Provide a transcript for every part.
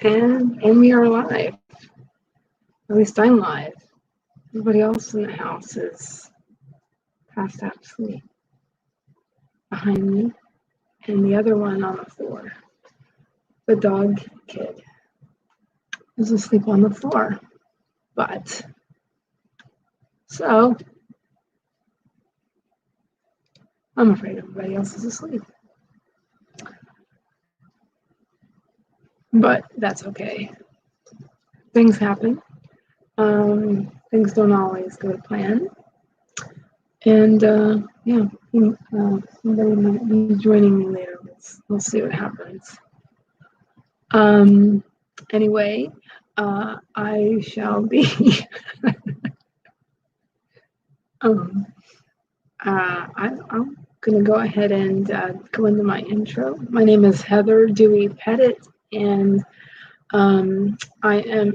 And we are live. At least I'm live. Everybody else in the house is passed out to sleep behind me, and the other one on the floor. The dog kid is asleep on the floor. But so I'm afraid everybody else is asleep. But that's okay. Things happen. Things don't always go to plan. And yeah, somebody might be joining me later. We'll see what happens. Anyway, I shall be. I'm going to go ahead and go into my intro. My name is Heather Dewey Pettit, and I am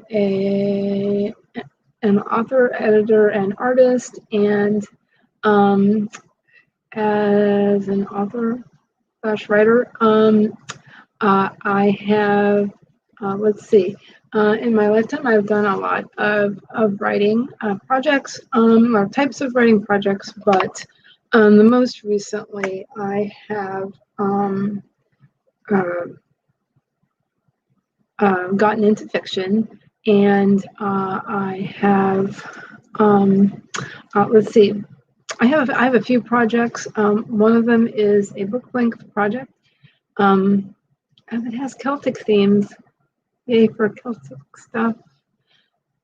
an author, editor, and artist. And as an author / writer, I have, let's see, in my lifetime, I've done a lot of writing projects, or types of writing projects, but the most recently I have gotten into fiction, and I have, let's see, I have a few projects. One of them is a book-length project. And it has Celtic themes. Yay for Celtic stuff.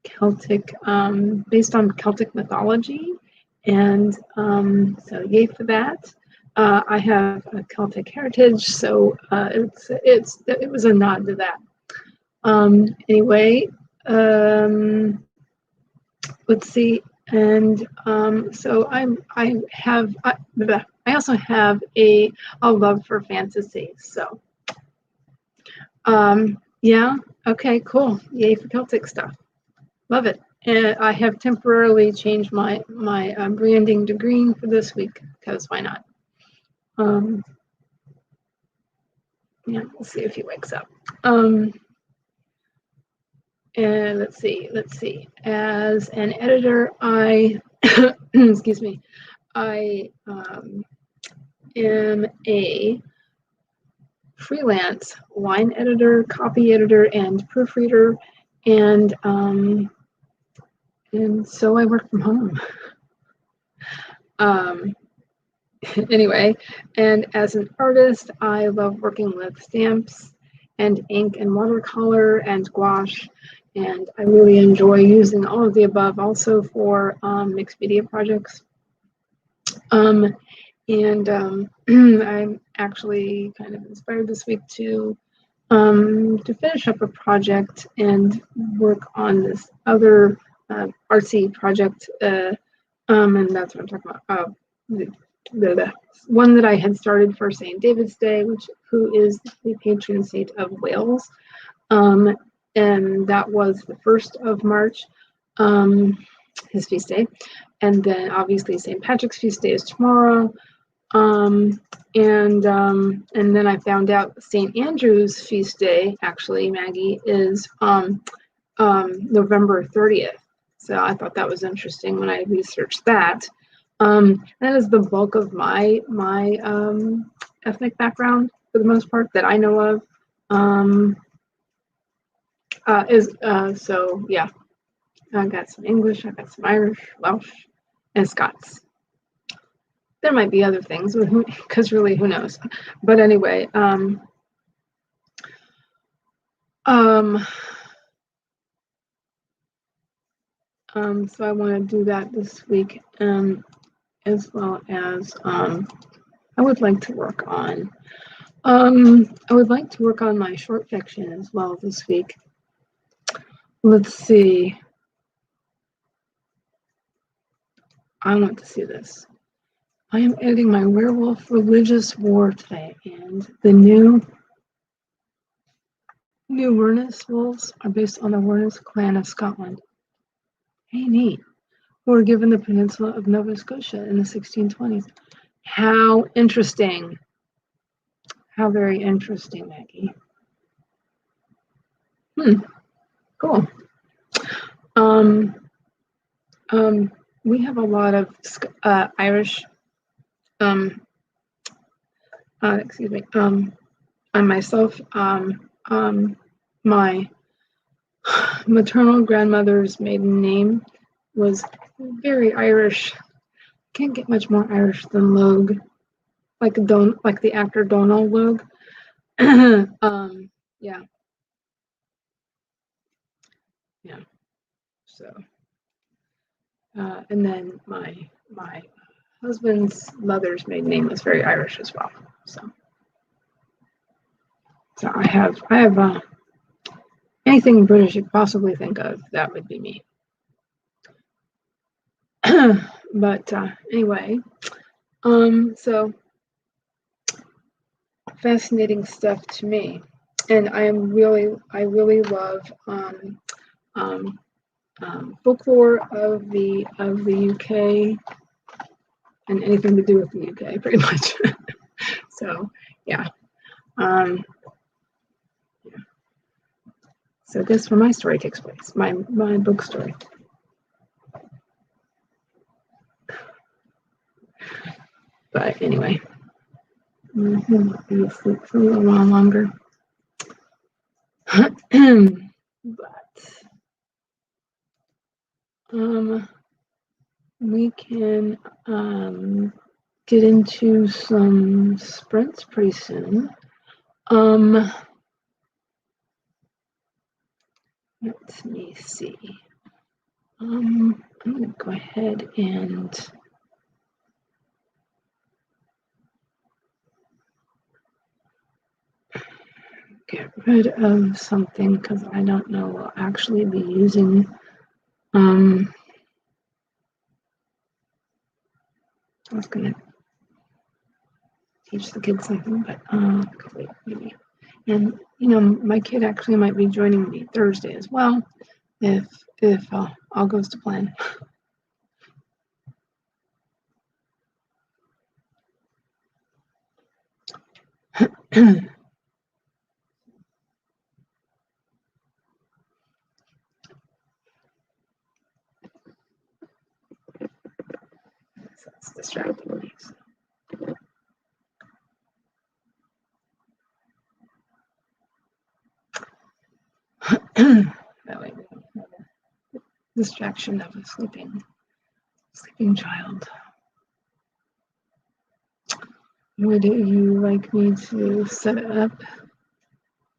Celtic, based on Celtic mythology. And so yay for that. I have a Celtic heritage, so it was a nod to that. Anyway, let's see. And so I also have a love for fantasy. So yeah, okay, cool. Yay for Celtic stuff. Love it. And I have temporarily changed my branding to green for this week, because why not? Yeah, we'll see if he wakes up. And let's see. As an editor, I excuse me, I am a freelance line editor, copy editor, and proofreader, and so I work from home. Anyway, and as an artist, I love working with stamps and ink and watercolor and gouache, and I really enjoy using all of the above also for mixed media projects. And I'm actually kind of inspired this week to finish up a project and work on this other artsy project, and that's what I'm talking about. The one that I had started for St. David's Day, who is the patron saint of Wales, and that was the 1st of March, his feast day, and then obviously St. Patrick's feast day is tomorrow. And then I found out St. Andrew's feast day, actually, Maggie, is November 30th. So I thought that was interesting when I researched that. That is the bulk of my ethnic background for the most part that I know of. So yeah, I got some English, I got some Irish, Welsh, and Scots. There might be other things, because really, who knows? But anyway, so I want to do that this week, as well as I would like to work on my short fiction as well this week. Let's see. I want to see this. I am editing my werewolf religious war today, and the new Wernus wolves are based on the Wernus clan of Scotland. Hey, neat. Who were given the peninsula of Nova Scotia in the 1620s. How interesting. How very interesting, Maggie. Cool. We have a lot of Irish. Excuse me. And myself. My maternal grandmother's maiden name was very Irish. Can't get much more Irish than Logue, like the actor Donald Logue. Yeah. So, and then my husband's mother's maiden name was very Irish as well. So I have anything British you could possibly think of, that would be me. But anyway, so fascinating stuff to me, and I really love folklore of the UK and anything to do with the UK, pretty much. So yeah. So this is where my story takes place, my book story. But anyway, I'm be asleep for a little while longer. But we can get into some sprints pretty soon. Let me see. I'm going to go ahead and get rid of something because I don't know we'll actually be using. I was going to teach the kids something, but wait, maybe. And my kid actually might be joining me Thursday as well, if all goes to plan. So it's distracting me. So. That way we don't have a distraction of a sleeping child. Would you like me to set up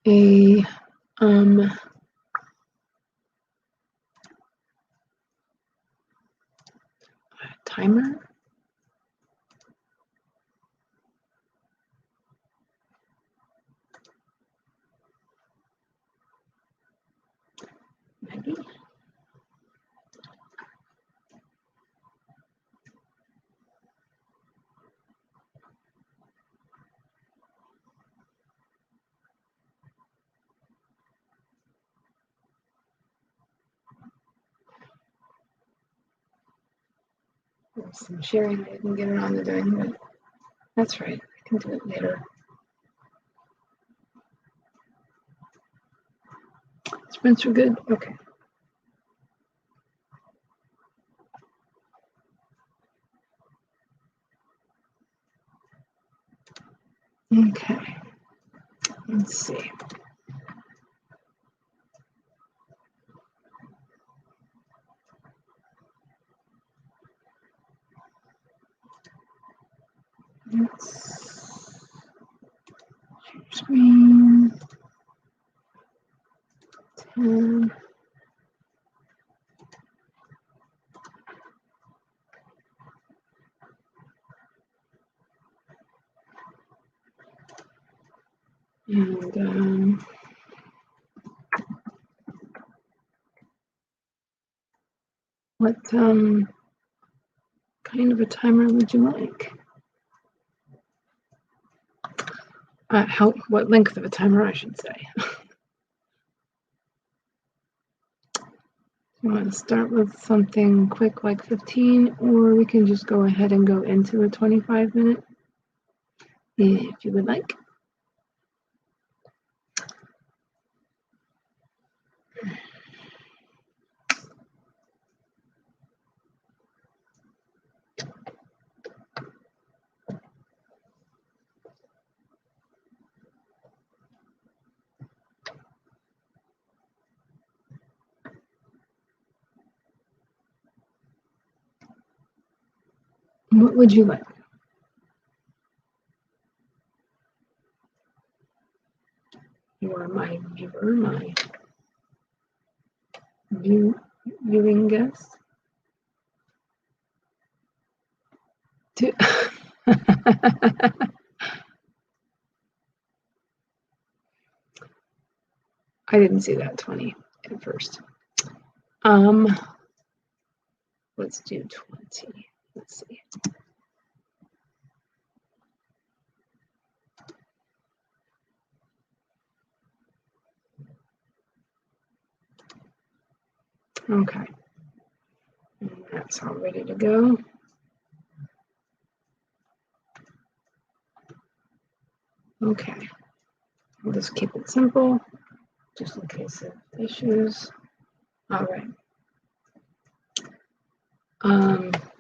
a timer? Maybe. There's some sharing I didn't get around to doing, but that's right. I can do it later. Sprints are good? Okay. Okay. Let's see. Let's share screen. 10. And what kind of a timer would you like? What length of a timer, I should say. You want to start with something quick like 15, or we can just go ahead and go into a 25-minute if you would like. What would you like? You are my viewer, my viewing guest. I didn't see that 20 at first. Let's do 20. Let's see. Okay. And that's all ready to go. Okay. I'll just keep it simple, just in case of issues. All right.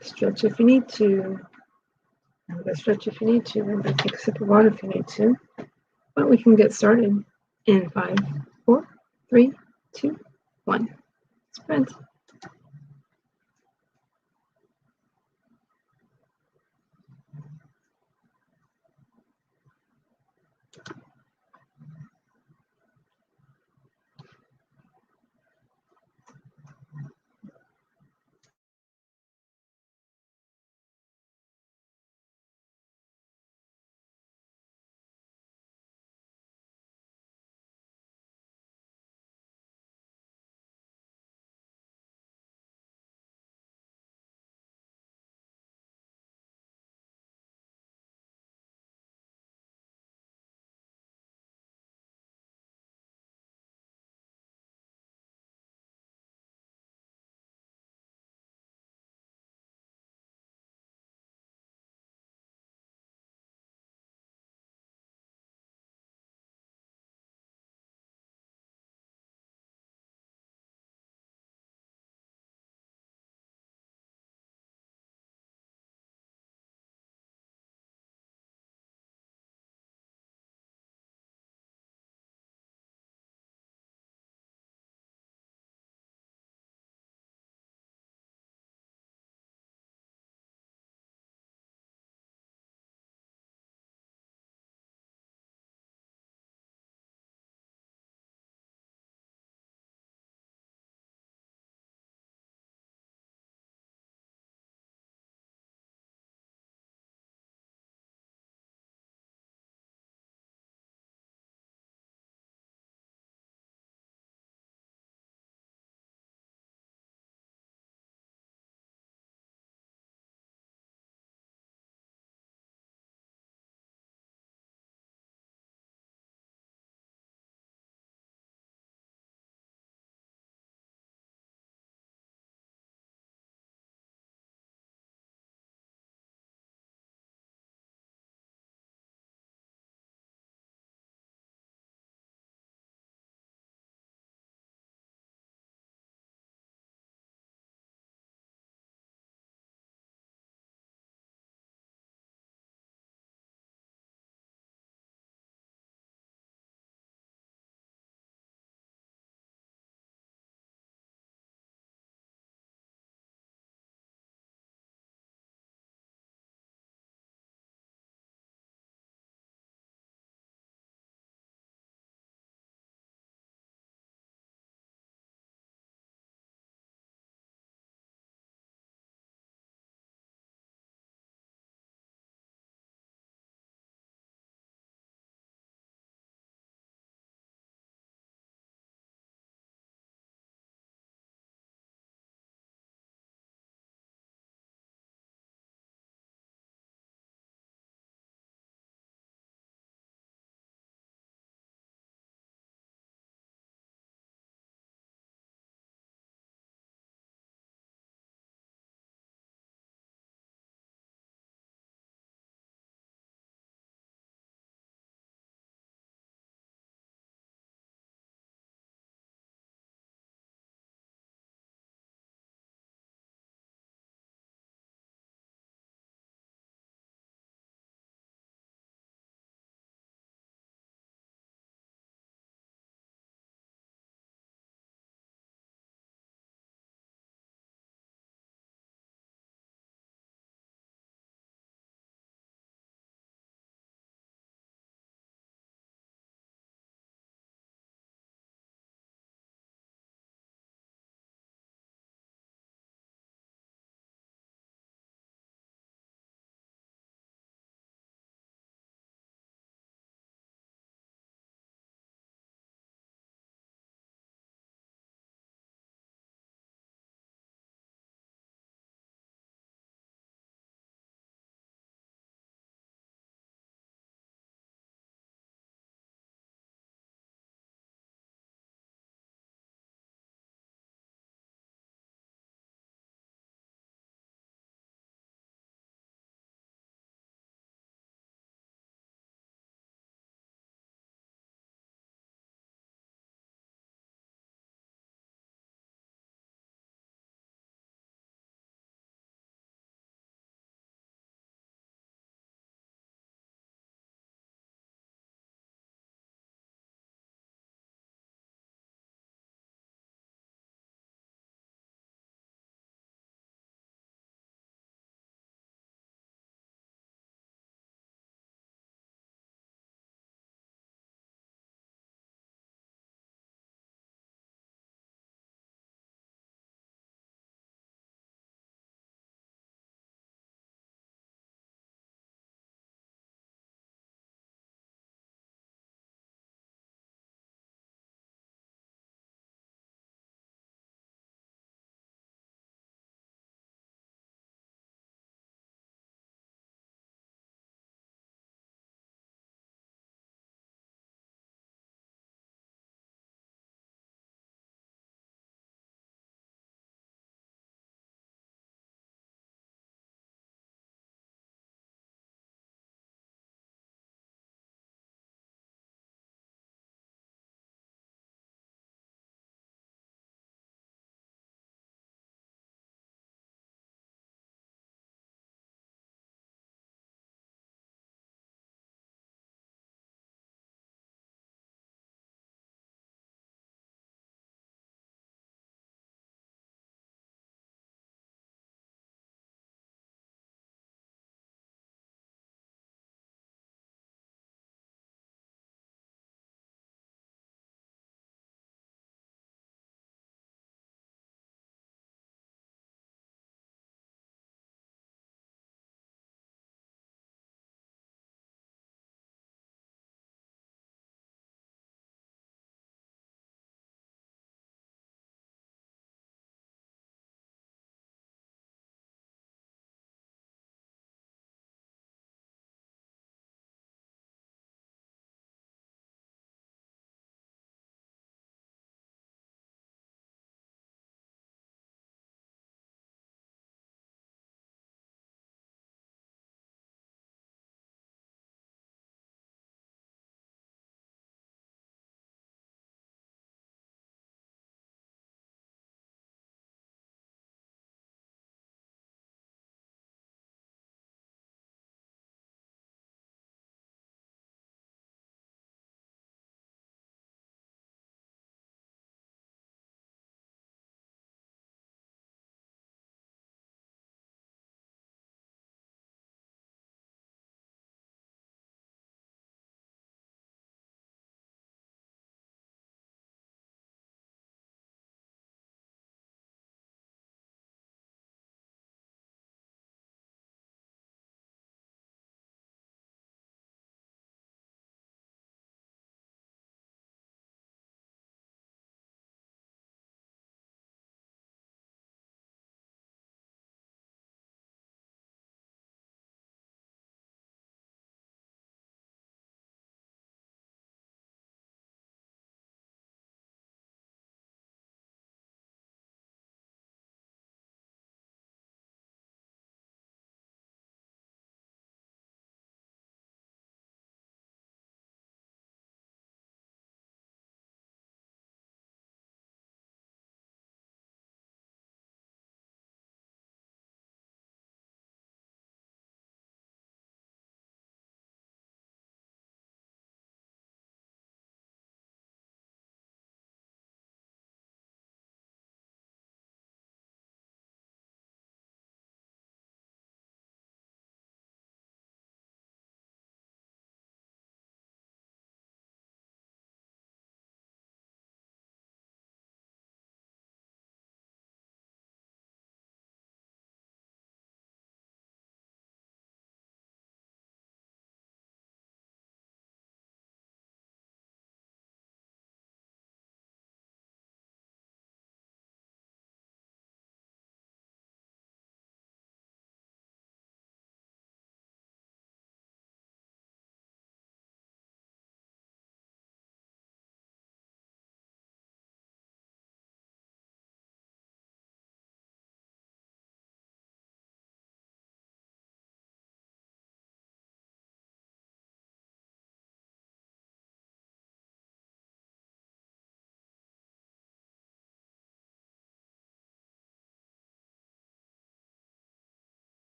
Stretch if you need to. Stretch if you need to. Remember, take a sip of water if you need to. But we can get started in 5, 4, 3, 2, 1. Spread.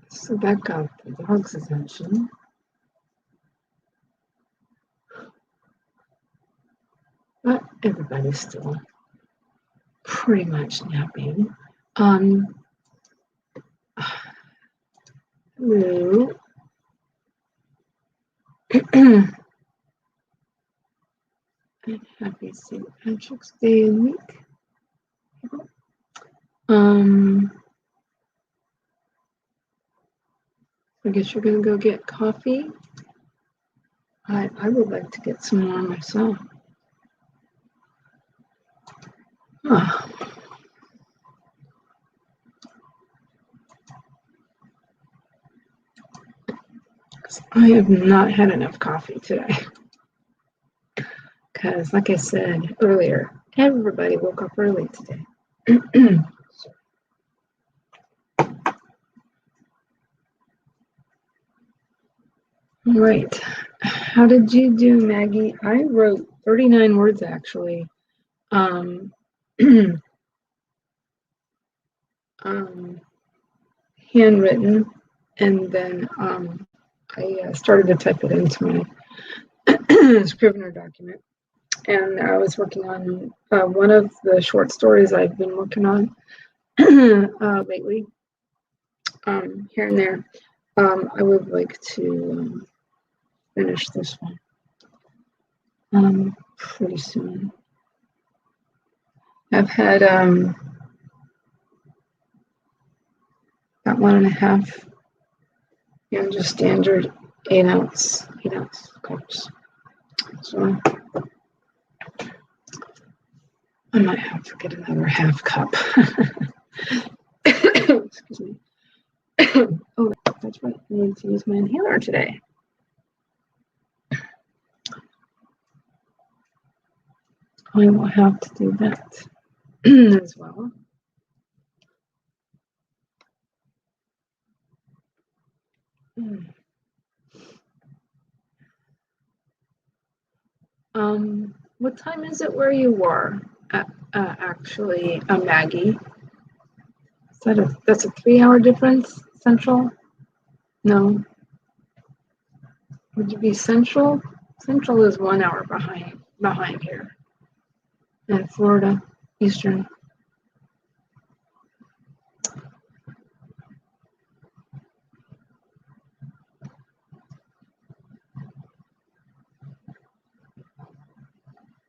So that got the dog's attention. But everybody's still pretty much napping. Hello. And happy St. Patrick's Day and week. I guess you're gonna go get coffee. I would like to get some more myself. Huh. I have not had enough coffee today. Because, like I said earlier, everybody woke up early today. All right. How did you do, Maggie? I wrote 39 words actually. Handwritten, and then I started to type it into my Scrivener document. And I was working on one of the short stories I've been working on lately, here and there. I would like to finish this one pretty soon. I've had about 1.5, just standard 8-ounce cups. So I might have to get another half cup. Excuse me. Oh, that's right. I need to use my inhaler today. I will have to do that as well. What time is it where you are? Actually, Maggie. That's a 3-hour difference, Central? No. Would you be Central? Central is 1 hour behind here. And Florida, Eastern.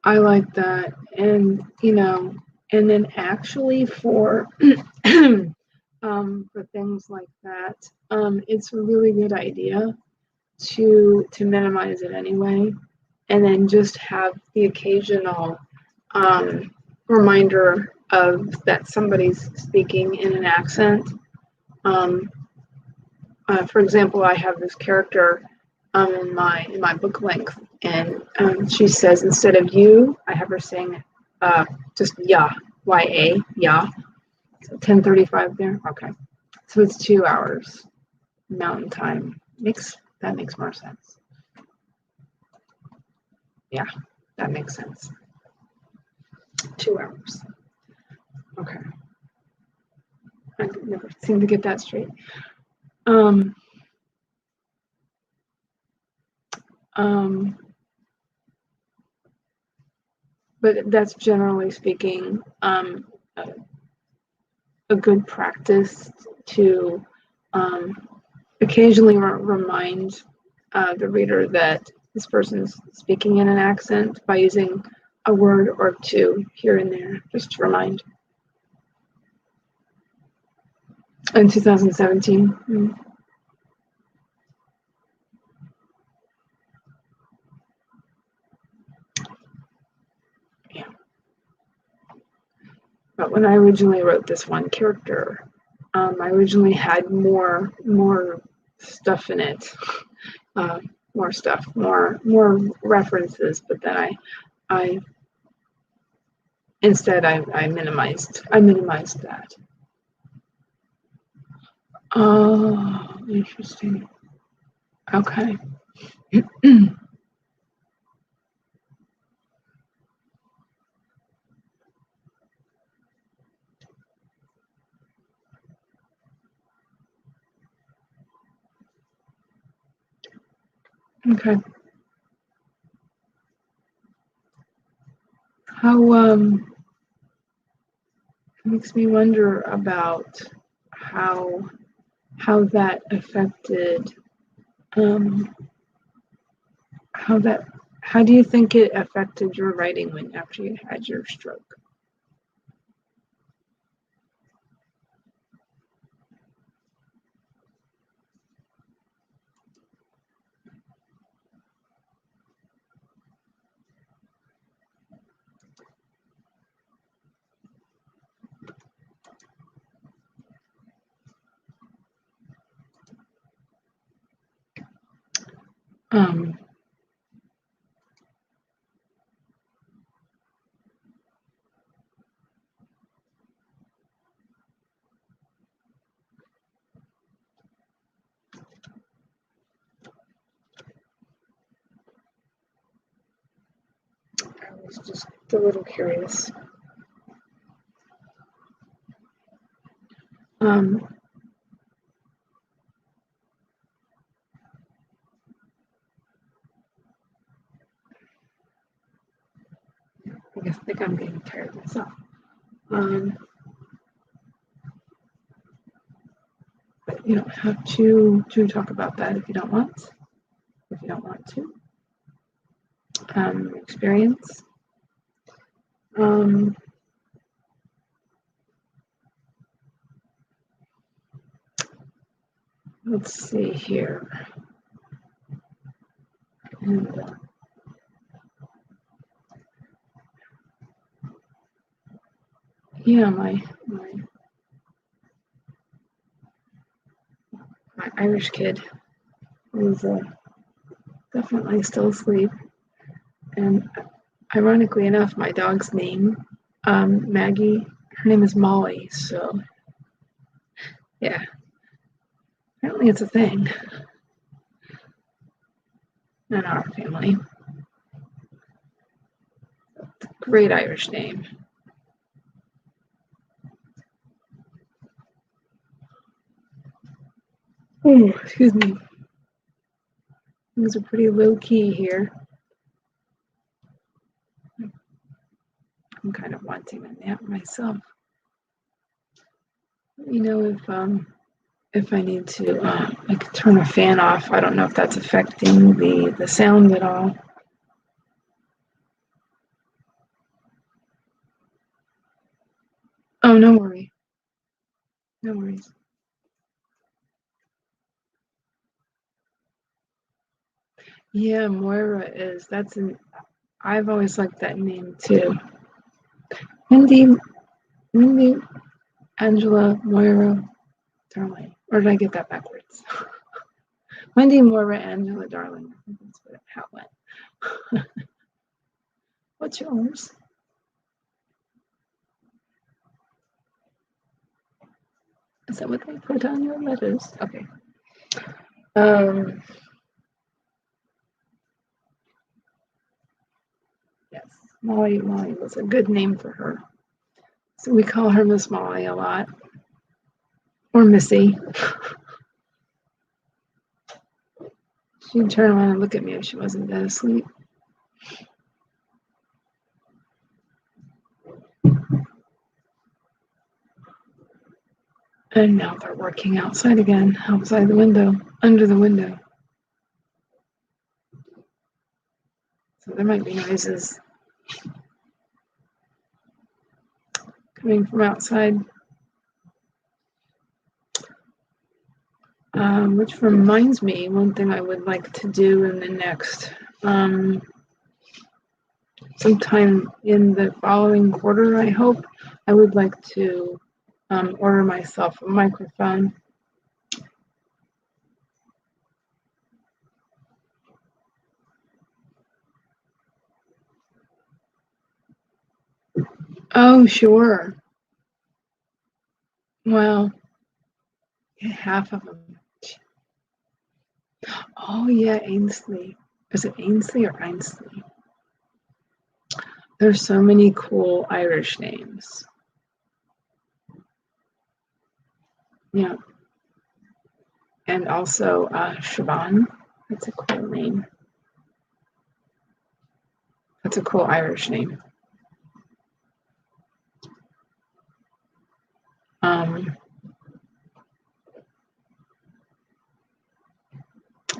I like that. And, and then actually for for things like that, it's a really good idea to minimize it anyway, and then just have the occasional reminder of that somebody's speaking in an accent. For example, I have this character in my book length, and she says, instead of you, I have her saying just ya, ya, ya. So 10:35 there. Okay, so it's 2 hours Mountain Time. That makes more sense. Yeah, that makes sense. 2 hours. Okay. I never seem to get that straight. But that's generally speaking a good practice to occasionally remind the reader that this person's speaking in an accent by using a word or two here and there, just to remind. In 2017. Yeah. But when I originally wrote this one character, I originally had more stuff in it, more stuff, more references. But then I instead I minimized that. Oh, interesting. Okay. Okay. How makes me wonder about how that affected um how that how do you think it affected your writing when after you had your stroke? Um, I was just a little curious. Um, I think I'm getting tired myself. Um, but you don't have to talk about that if you don't want. If you don't want to. Experience. Um, let's see here. And, yeah, my Irish kid is definitely still asleep. And ironically enough, my dog's name, Maggie, her name is Molly. So yeah, apparently it's a thing in our family. Great Irish name. Oh, excuse me. Things are pretty low key here. I'm kind of wanting a nap myself. Let me know if I need to I could turn a fan off. I don't know if that's affecting the sound at all. Oh, no worry. No worries. Yeah, Moira is I've always liked that name too. Mindy, Mindy, Angela, Moira, Darling. Or did I get that backwards? Wendy, Moira, Angela, Darling. I think that's how it went. What's yours? Is that what they put on your letters? Okay. Um, yes, Molly was a good name for her. So we call her Miss Molly a lot. Or Missy. She'd turn around and look at me if she wasn't dead asleep. And now they're working outside again, outside the window, under the window. So there might be noises coming from outside. Which reminds me, one thing I would like to do in the next, sometime in the following quarter, I hope, I would like to order myself a microphone. Oh, sure. Well, half of them. Oh, yeah, Ainsley. Is it Ainsley or Ainsley? There's so many cool Irish names. Yeah. And also Siobhan. That's a cool name. That's a cool Irish name.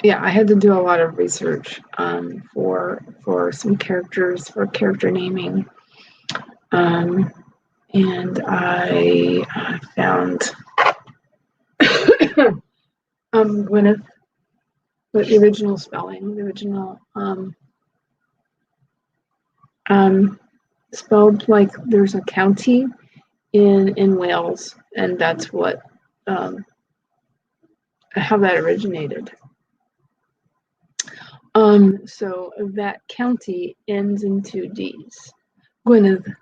Yeah, I had to do a lot of research for some characters, for character naming. And I found Gwyneth, the original spelling, the original spelled like there's a county in Wales, and that's what how that originated. So that county ends in two D's. Gwynedd.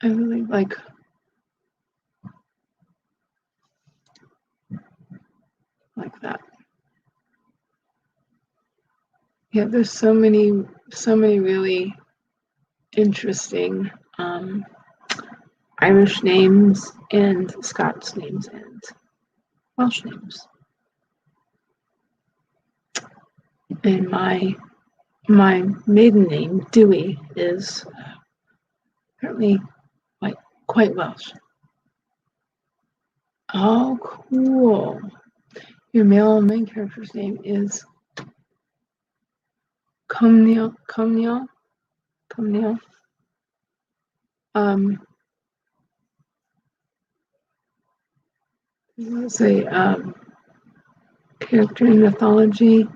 I really like that. Yeah, there's so many really interesting Irish names and Scots names and Welsh names. And my maiden name, Dewey, is apparently quite Welsh. Oh, cool. Your male main character's name is Cumniel. It was a character in mythology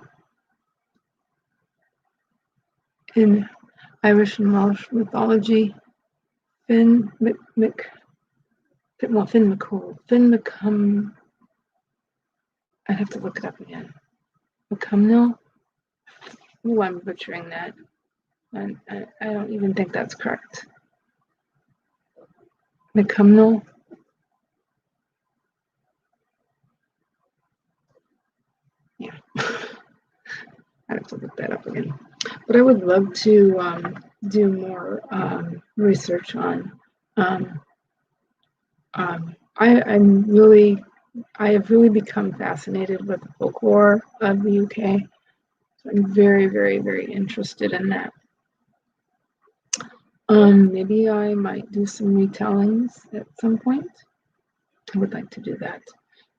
in Irish and Welsh mythology. Finn McCool. I'd have to look it up again. McCumnell? Oh, I'm butchering that. I don't even think that's correct. McCumnell? Yeah. I have to look that up again. But I would love to do more research on. I have really become fascinated with the folklore of the UK. So I'm very, very, very interested in that. Maybe I might do some retellings at some point. I would like to do that,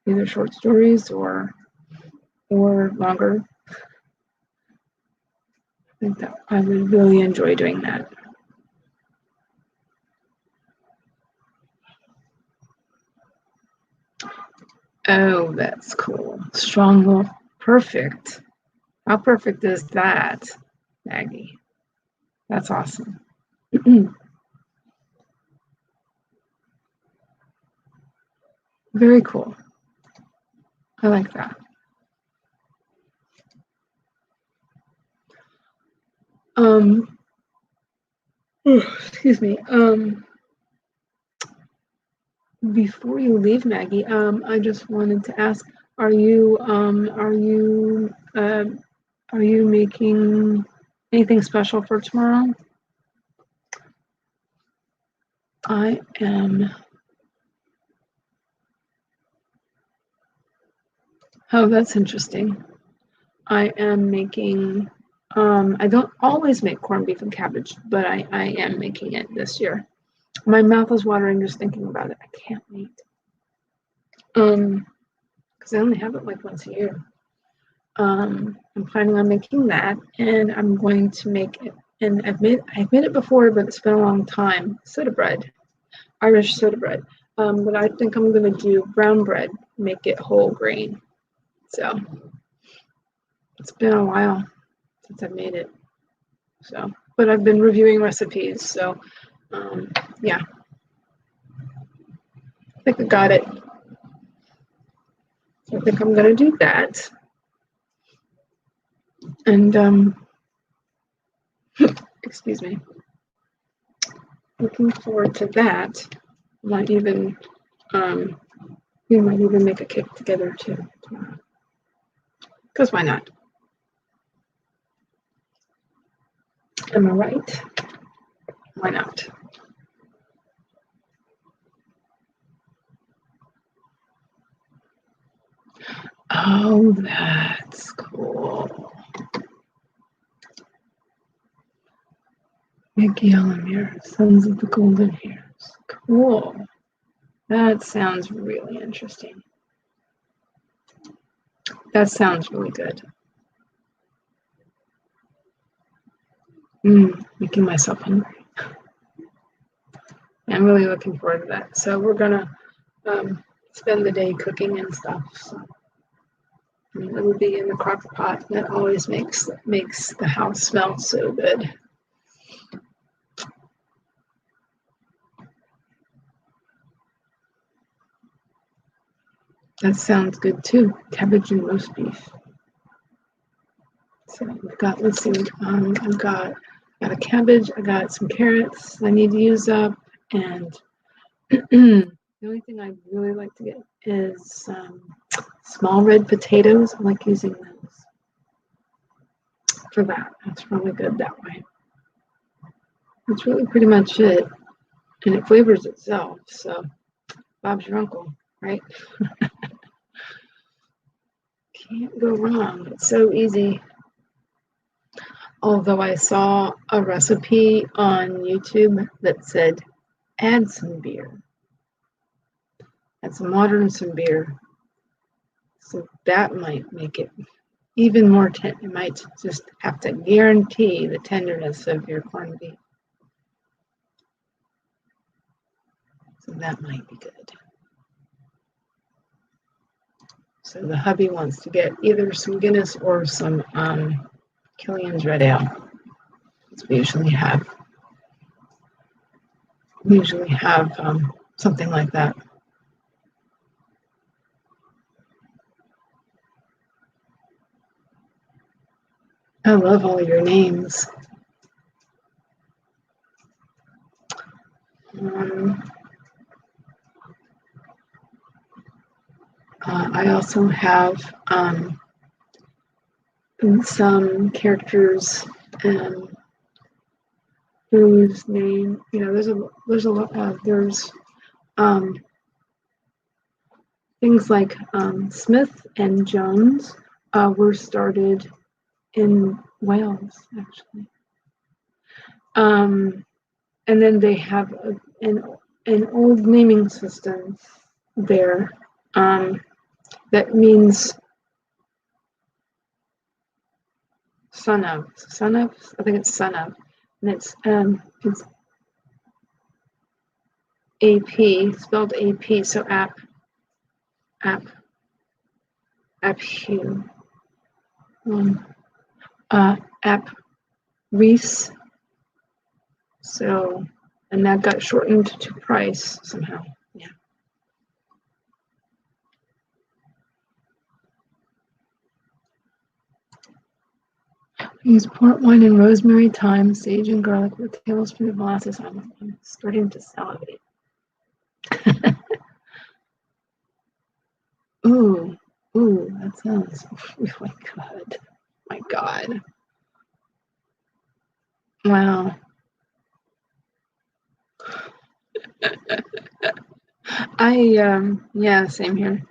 either short stories or longer. I think that I would really enjoy doing that. Oh, that's cool. Strong Wolf. Perfect. How perfect is that, Maggie? That's awesome. Very cool. I like that. Excuse me. Before you leave, Maggie, I just wanted to ask: Are you making anything special for tomorrow? I am. Oh, that's interesting. I am making. I don't always make corned beef and cabbage, but I am making it this year. My mouth is watering just thinking about it. I can't wait. Because I only have it like once a year. I'm planning on making that, and I'm going to make it. And I've made it before, but it's been a long time. Soda bread, Irish soda bread. But I think I'm going to do brown bread, make it whole grain. So it's been a while since I've made it. So, but I've been reviewing recipes. So, yeah, I think I got it. So I think I'm going to do that. And excuse me. Looking forward to that. Might even we might even make a cake together too tomorrow. Because why not? Am I right? Why not? Oh, that's cool. Mickey Elamir, Sons of the Golden Hairs. Cool. That sounds really interesting. That sounds really good. Making myself hungry. I'm really looking forward to that. So we're gonna spend the day cooking and stuff. So it will be in the crock pot. That always makes the house smell so good. That sounds good too. Cabbage and roast beef. So we've got, let's see, I've got a cabbage, I got some carrots I need to use up, and the only thing I really like to get is small red potatoes. I like using those for that. That's really good that way. That's really pretty much it. And it flavors itself, so Bob's your uncle, right? Can't go wrong. It's so easy. Although I saw a recipe on YouTube that said, add some beer. Add some water and some beer. So that might make it even more tender. It might just have to guarantee the tenderness of your corned beef. So that might be good. So the hubby wants to get either some Guinness or some Killian's Red Ale. We usually have something like that. I love all your names. I also have some characters whose name, there's a lot. There's things like Smith and Jones were started in Wales, actually. And then they have an old naming system there that means son of. I think it's son of, and it's AP, spelled AP. So app Hugh, app Reese. So, and that got shortened to Price somehow. Yeah. Use port wine and rosemary, thyme, sage, and garlic with a tablespoon of molasses. I'm starting to salivate. Ooh, that sounds really good. My God. Wow. Yeah, same here.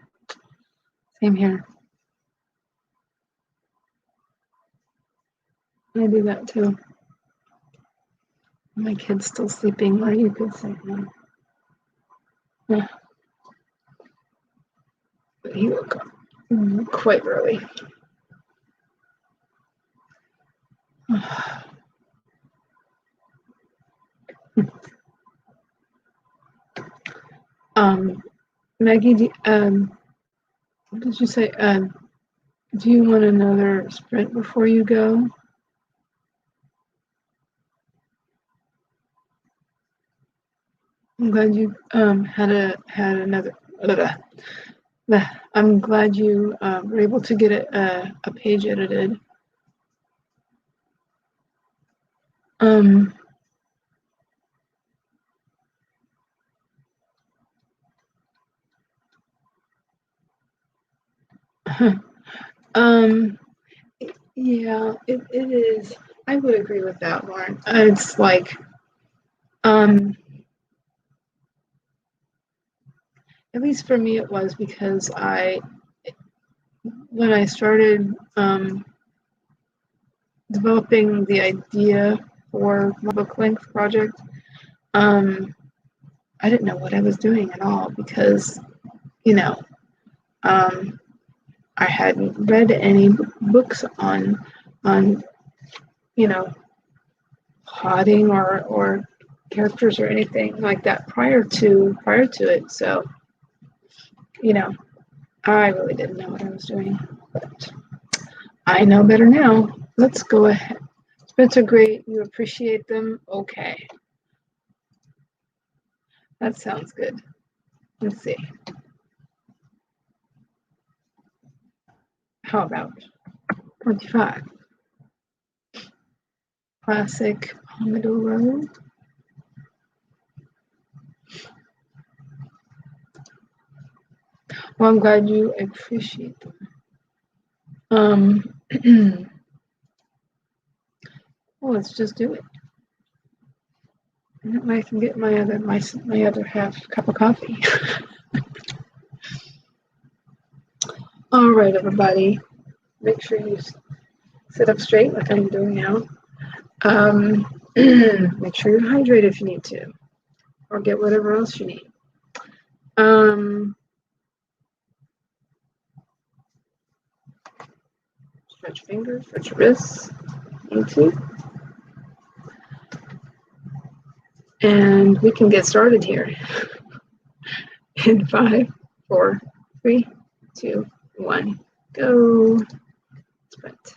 I do that too. My kid's still sleeping, or you could say no. Yeah. But he woke up quite early. Maggie, what did you say? Do you want another sprint before you go? I'm glad you had another. I'm glad you were able to get a page edited. Yeah, it is. I would agree with that, Lauren. It's like, um, at least for me, it was because when I started developing the idea for my book length project, um, I didn't know what I was doing at all because, you know, um, I hadn't read any books on you know plotting or characters or anything like that prior to it. So I really didn't know what I was doing, but I know better now. Let's go ahead. Spencer, great. You appreciate them. Okay, that sounds good. Let's see. How about 25? Classic Pomodoro. Well, I'm glad you appreciate them. Well, let's just do it. I can get my other half cup of coffee. All right, everybody. Make sure you sit up straight like I'm doing now. Make sure you're hydrated if you need to, or get whatever else you need. Stretch fingers, stretch wrists, need to. And we can get started here. In 5, 4, 3, 2, 1, go. Sprint.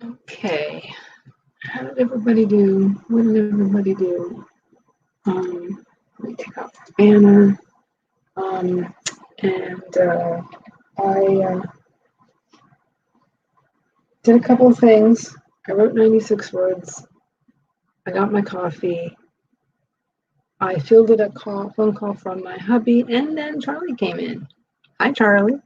Okay. How did everybody do? What did everybody do? Let me take off the banner. And I did a couple of things. I wrote 96 words. I got my coffee. I fielded a phone call from my hubby, and then Charlie came in. Hi, Charlie.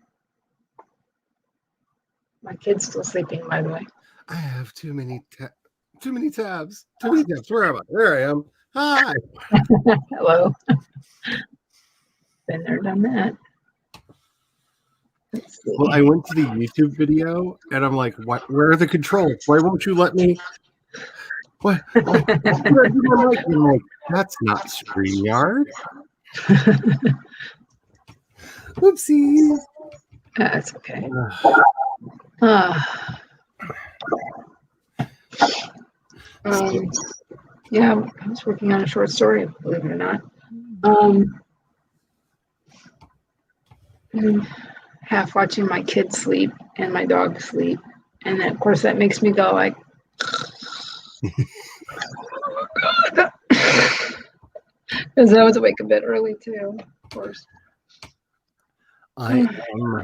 My kid's still sleeping, by the way. I have too many tabs. Too many tabs. Where am I? There I am. Hi. Hello. Been there, done that. Well, I went to the YouTube video, and I'm like, "What? Where are the controls? Why won't you let me? What? I'm like, that's not StreamYard. Oopsies. That's okay. Yeah, I was working on a short story, believe it or not. Half watching my kids sleep and my dog sleep. And then, of course, that makes me go like, oh, God. Because I was awake a bit early, too, of course. I am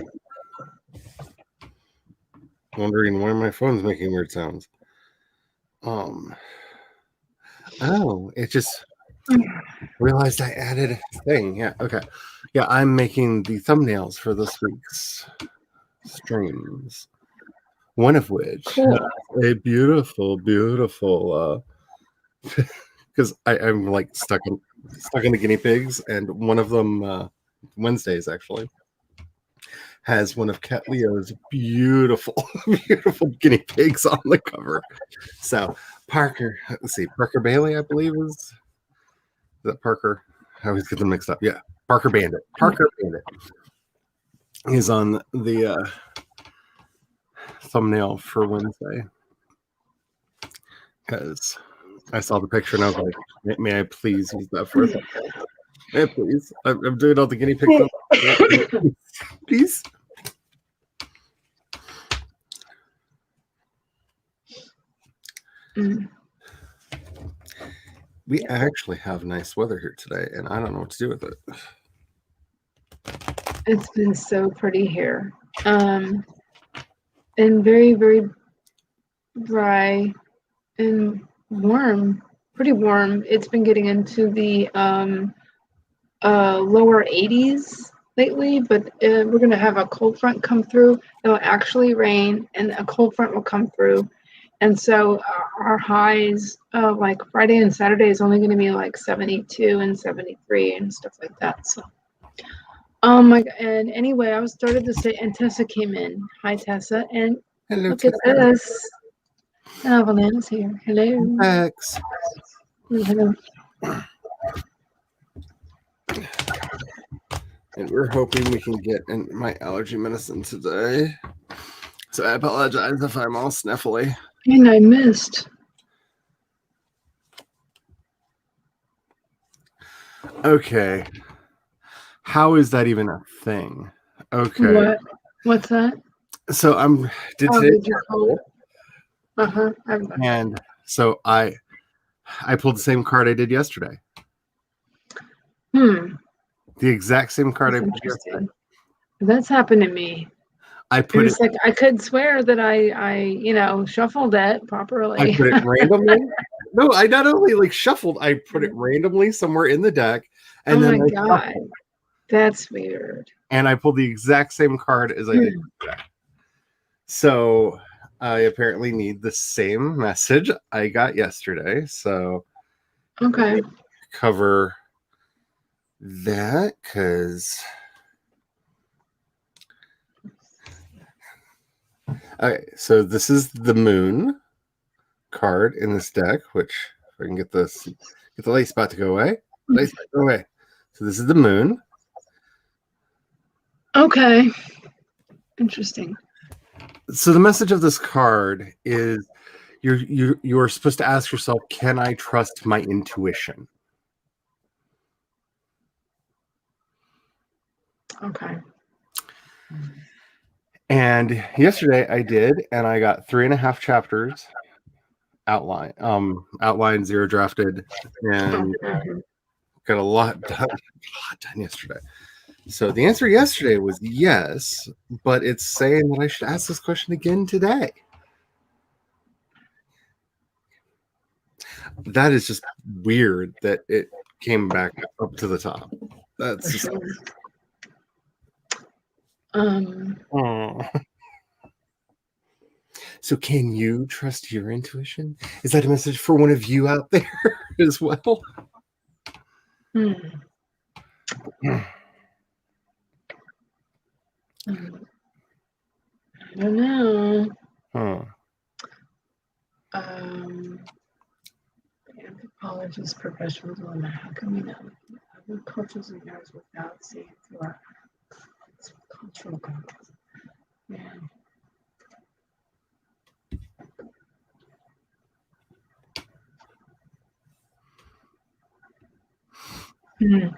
wondering why my phone's making weird sounds. Oh, it just realized I added a thing. Yeah, okay. Yeah, I'm making the thumbnails for this week's streams. One of which a beautiful, because I'm like stuck in the guinea pigs, and one of them Wednesdays actually has one of Cat Leo's beautiful guinea pigs on the cover. So Parker Bailey, I believe is that Parker. I always get them mixed up. Yeah, Parker Bandit is on the thumbnail for Wednesday, because I saw the picture and I was like, may I please use that for a thumbnail? Yeah, please. I'm doing all the guinea pigs. Please. We actually have nice weather here today, and I don't know what to do with it. It's been so pretty here. And very, very dry and warm, pretty warm. It's been getting into the lower 80s lately, but we're going to have a cold front come through. It'll actually rain, and a cold front will come through. And so our highs, like Friday and Saturday, is only going to be like 72 and 73 and stuff like that. So, and anyway, I was started to say, and Tessa came in. Hi, Tessa. And hello, look Tessa. At this. Evelyn's here. Hello. Max. Hello. And we're hoping we can get in my allergy medicine today. So I apologize if I'm all sniffly. And I missed. Okay. How is that even a thing? Okay. What's that? So did you call it? Uh-huh. And so I pulled the same card I did yesterday. The exact same card I pulled yesterday. That's happened to me. It's like I could swear that I shuffled it properly. I put it randomly. No, I not only shuffled, I put it randomly somewhere in the deck. And oh my God. That's weird. And I pulled the exact same card as I did yesterday. So I apparently need the same message I got yesterday. So okay. Cover that because okay, so this is the moon card in this deck, which if I can get the light spot to go away. Light spot, go away. So this is the moon. Okay. Interesting. So the message of this card is you're supposed to ask yourself, can I trust my intuition? Okay. And yesterday I did, and I got 3.5 chapters outline, zero drafted, and got a lot done yesterday. So the answer yesterday was yes, but it's saying that I should ask this question again today. That is just weird that it came back up to the top. That's just. So can you trust your intuition? Is that a message for one of you out there as well? I don't know. Anthropologist professional dilemma. How can we know other cultures and ours without seeing through our cultural goggles? Man. Yeah.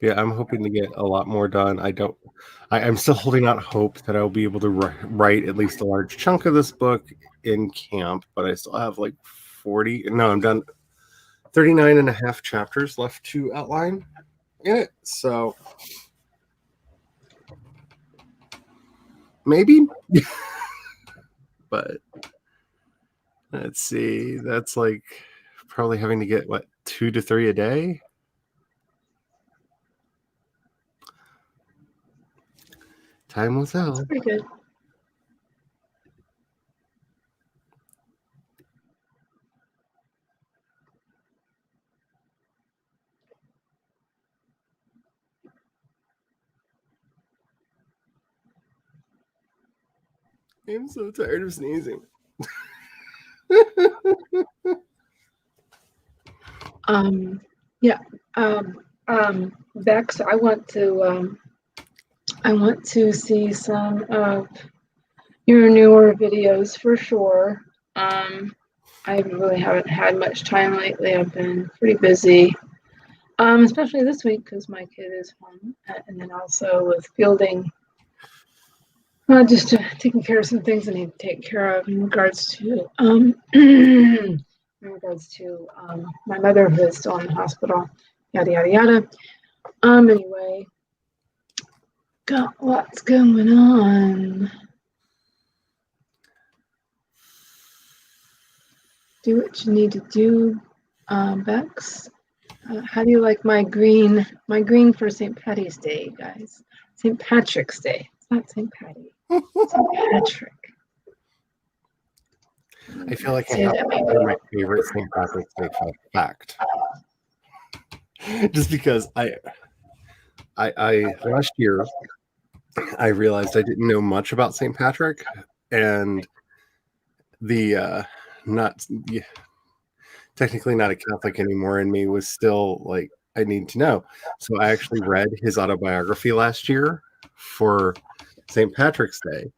Yeah, I'm hoping to get a lot more done. I'm still holding out hope that I'll be able to write at least a large chunk of this book in camp, but I still have like 40. No, I'm done. 39.5 chapters left to outline in it. So maybe. But let's see. That's like probably having to get 2 to 3 a day. Time will tell. That's pretty good. I'm so tired of sneezing. Yeah. Bex, I want to see some of your newer videos for sure. I really haven't had much time lately. I've been pretty busy, especially this week because my kid is home, and then also with fielding, just taking care of some things I need to take care of in regards to my mother who is still in the hospital. Yada yada yada. Anyway, got lots going on. Do what you need to do, Bex. How do you like my green for St. Patty's Day, guys? St. Patrick's Day. It's not St. Patty. St. Patrick. I feel like I have to share my favorite St. Patrick's Day fact. Just because I last year I realized I didn't know much about St. Patrick, and the technically not a Catholic anymore in me was still like, I need to know. So I actually read his autobiography last year for St. Patrick's Day.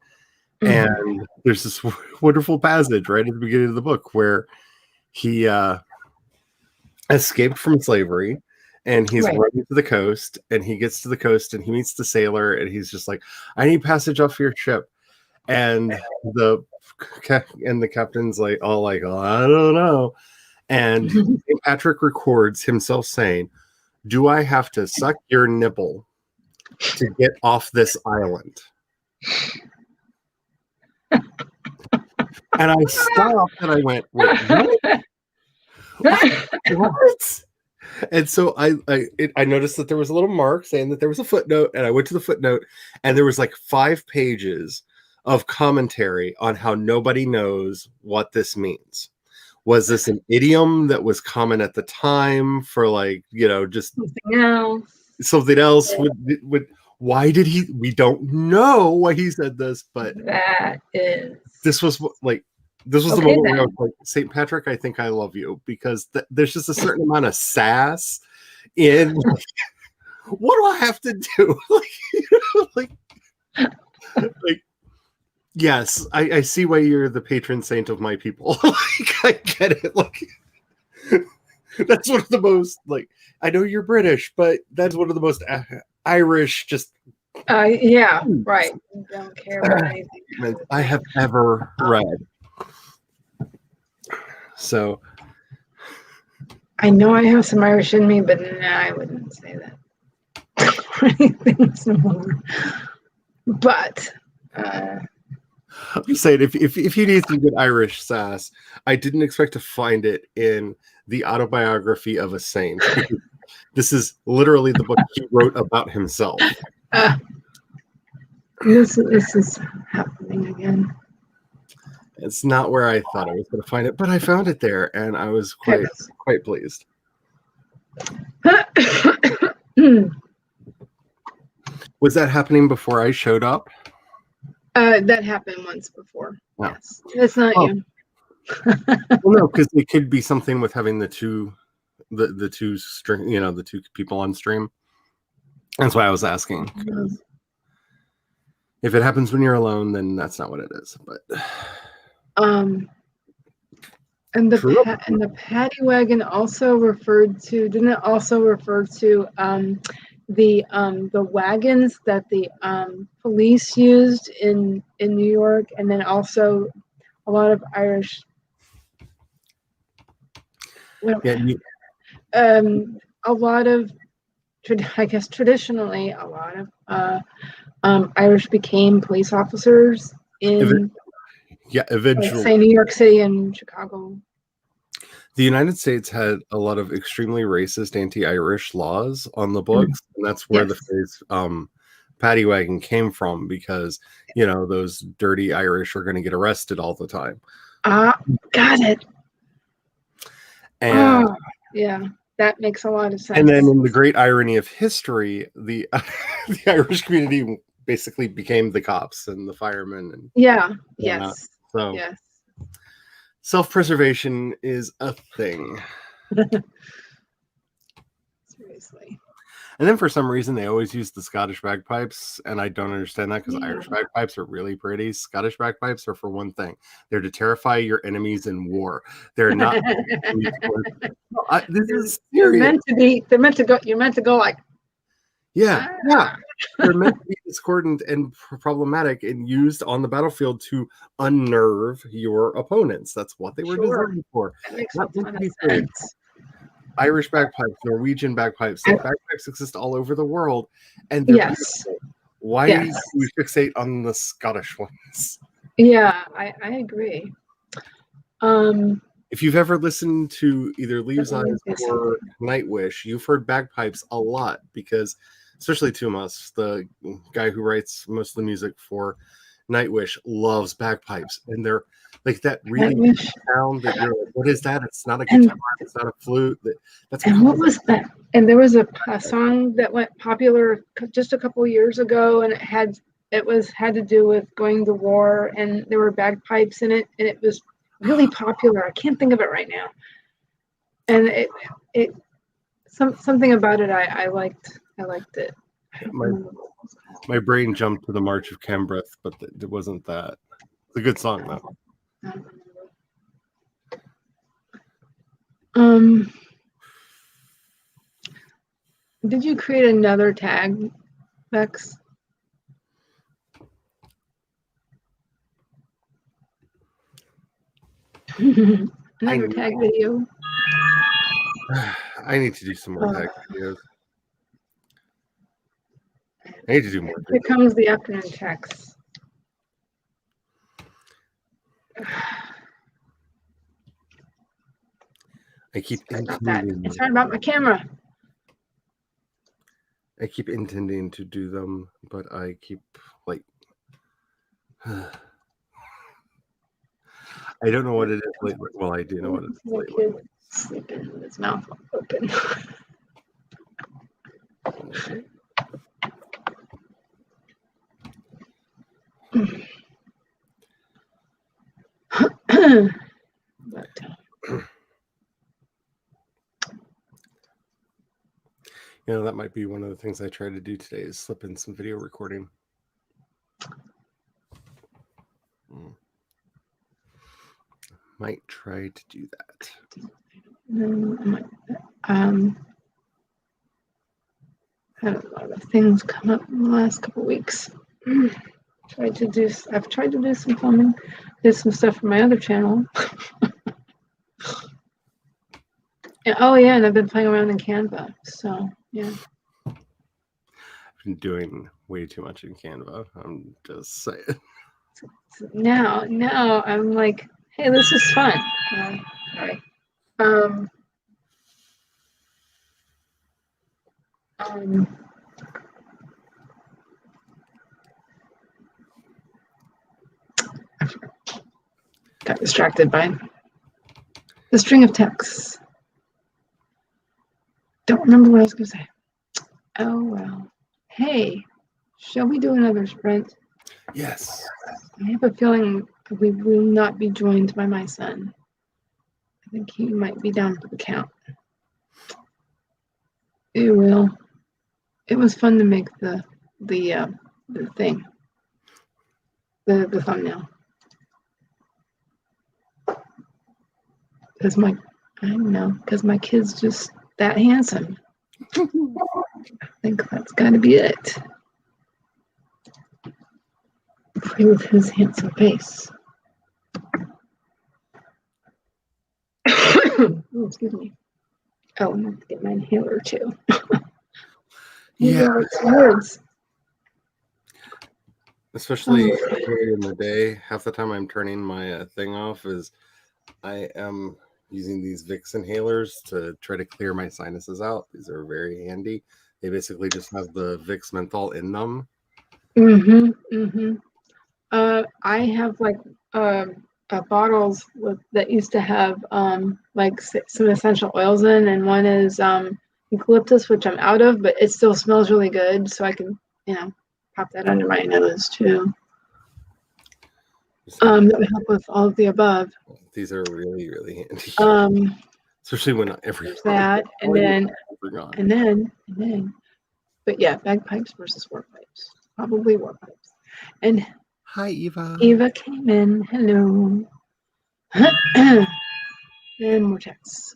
And there's this wonderful passage right at the beginning of the book where he escaped from slavery, and he's running to the coast, and he gets to the coast and he meets the sailor, and he's just like, I need passage off your ship. And the captain's like, all like, oh, I don't know. And St. Patrick records himself saying, do I have to suck your nipple to get off this island? And I stopped and I went, wait, what? And so I noticed that there was a little mark saying that there was a footnote, and I went to the footnote, and there was like 5 pages of commentary on how nobody knows what this means. Was this an idiom that was common at the time for, like, just something else? Why did he? We don't know why he said this, but this was the moment where I was like, St. Patrick, I think I love you, because there's just a certain amount of sass in. What do I have to do? like, Yes, I see why you're the patron saint of my people. Like, I get it. Like, that's one of the most, like, I know you're British, but that's one of the most Irish just Yeah, right. Don't care about anything. I have ever read. So I know I have some Irish in me, but no, I wouldn't say that. Anything similar. But I'm just saying, if you need some good Irish sass, I didn't expect to find it in the autobiography of a saint. This is literally the book he wrote about himself. this is happening again. It's not where I thought I was going to find it, but I found it there, and I was quite pleased. Was that happening before I showed up? That happened once before. Oh. Yes, it's not you. Well, no, because it could be something with having the two string, the two people on stream. That's why I was asking. If it happens when you're alone, then that's not what it is. But and the paddy wagon also referred to. Didn't it also refer to the wagons that the police used in New York, and then also a lot of Irish. A lot of, I guess traditionally, a lot of Irish became police officers in eventually, say New York City and Chicago. The United States had a lot of extremely racist anti-Irish laws on the books, and that's where the phrase paddy wagon came from, because those dirty Irish are going to get arrested all the time. Got it. And yeah, that makes a lot of sense. And then, in the great irony of history, the Irish community basically became the cops and the firemen. And yes. So yes. Self-preservation is a thing. Seriously. And then for some reason they always use the Scottish bagpipes, and I don't understand that, because Irish bagpipes are really pretty. Scottish bagpipes are for one thing: they're to terrify your enemies in war. They're not. This is serious. They're meant to be. They're meant to go. You're meant to go like. Yeah. They're meant to be discordant and problematic, and used on the battlefield to unnerve your opponents. That's what they were designed for. That makes a ton of sense. Irish bagpipes, Norwegian bagpipes, bagpipes exist all over the world, and why do we fixate on the Scottish ones? Yeah, I agree. If you've ever listened to either Leaves' Eyes or Nightwish, you've heard bagpipes a lot, because especially Tumas, the guy who writes most of the music for Nightwish, loves bagpipes, and they're like that really sound that you're like, what is that? It's not a guitar, it's not a flute. What was that? And there was a song that went popular just a couple years ago, and it had to do with going to war, and there were bagpipes in it, and it was really popular. I can't think of it right now. And something about it I liked it. My brain jumped to the March of Cambreth, but it wasn't that. It's a good song though. Did you create another tag, Bex? Another tag video? I need to do some more tag videos. I need to do more. Here comes the afternoon text. I keep intending. It's hard about my camera. I keep intending to do them, but I keep like. I don't know what it is lately. Well, I do know what it is lately. Sleeping with his mouth open. That might be one of the things I try to do today, is slip in some video recording. might try to do that. Had a lot of things come up in the last couple weeks. I've tried to do some filming, did some stuff for my other channel. And I've been playing around in Canva. So yeah. I've been doing way too much in Canva. I'm just saying. So now I'm like, hey, this is fun. Sorry. Got distracted by the string of texts. Don't remember what I was going to say. Oh, well. Hey, shall we do another sprint? Yes. I have a feeling we will not be joined by my son. I think he might be down for the count. It will. It was fun to make the thing, the thumbnail. Because my kid's just that handsome. I think that's got to be it. Play with his handsome face. Oh, excuse me. Oh, I'm going to get my inhaler too. Yeah. Words. Especially early in the day, half the time I'm turning my thing off is I am using these Vicks inhalers to try to clear my sinuses out. These are very handy. They basically just have the Vicks menthol in them. I have like bottles that used to have like some essential oils in, and one is eucalyptus, which I'm out of, but it still smells really good, so I can pop that under my nose too. That would help with all of the above. These are really, really handy. Especially when everyone's that, and then, but yeah, bagpipes versus war pipes. Probably war pipes. And hi, Eva. Eva came in. Hello. And more texts.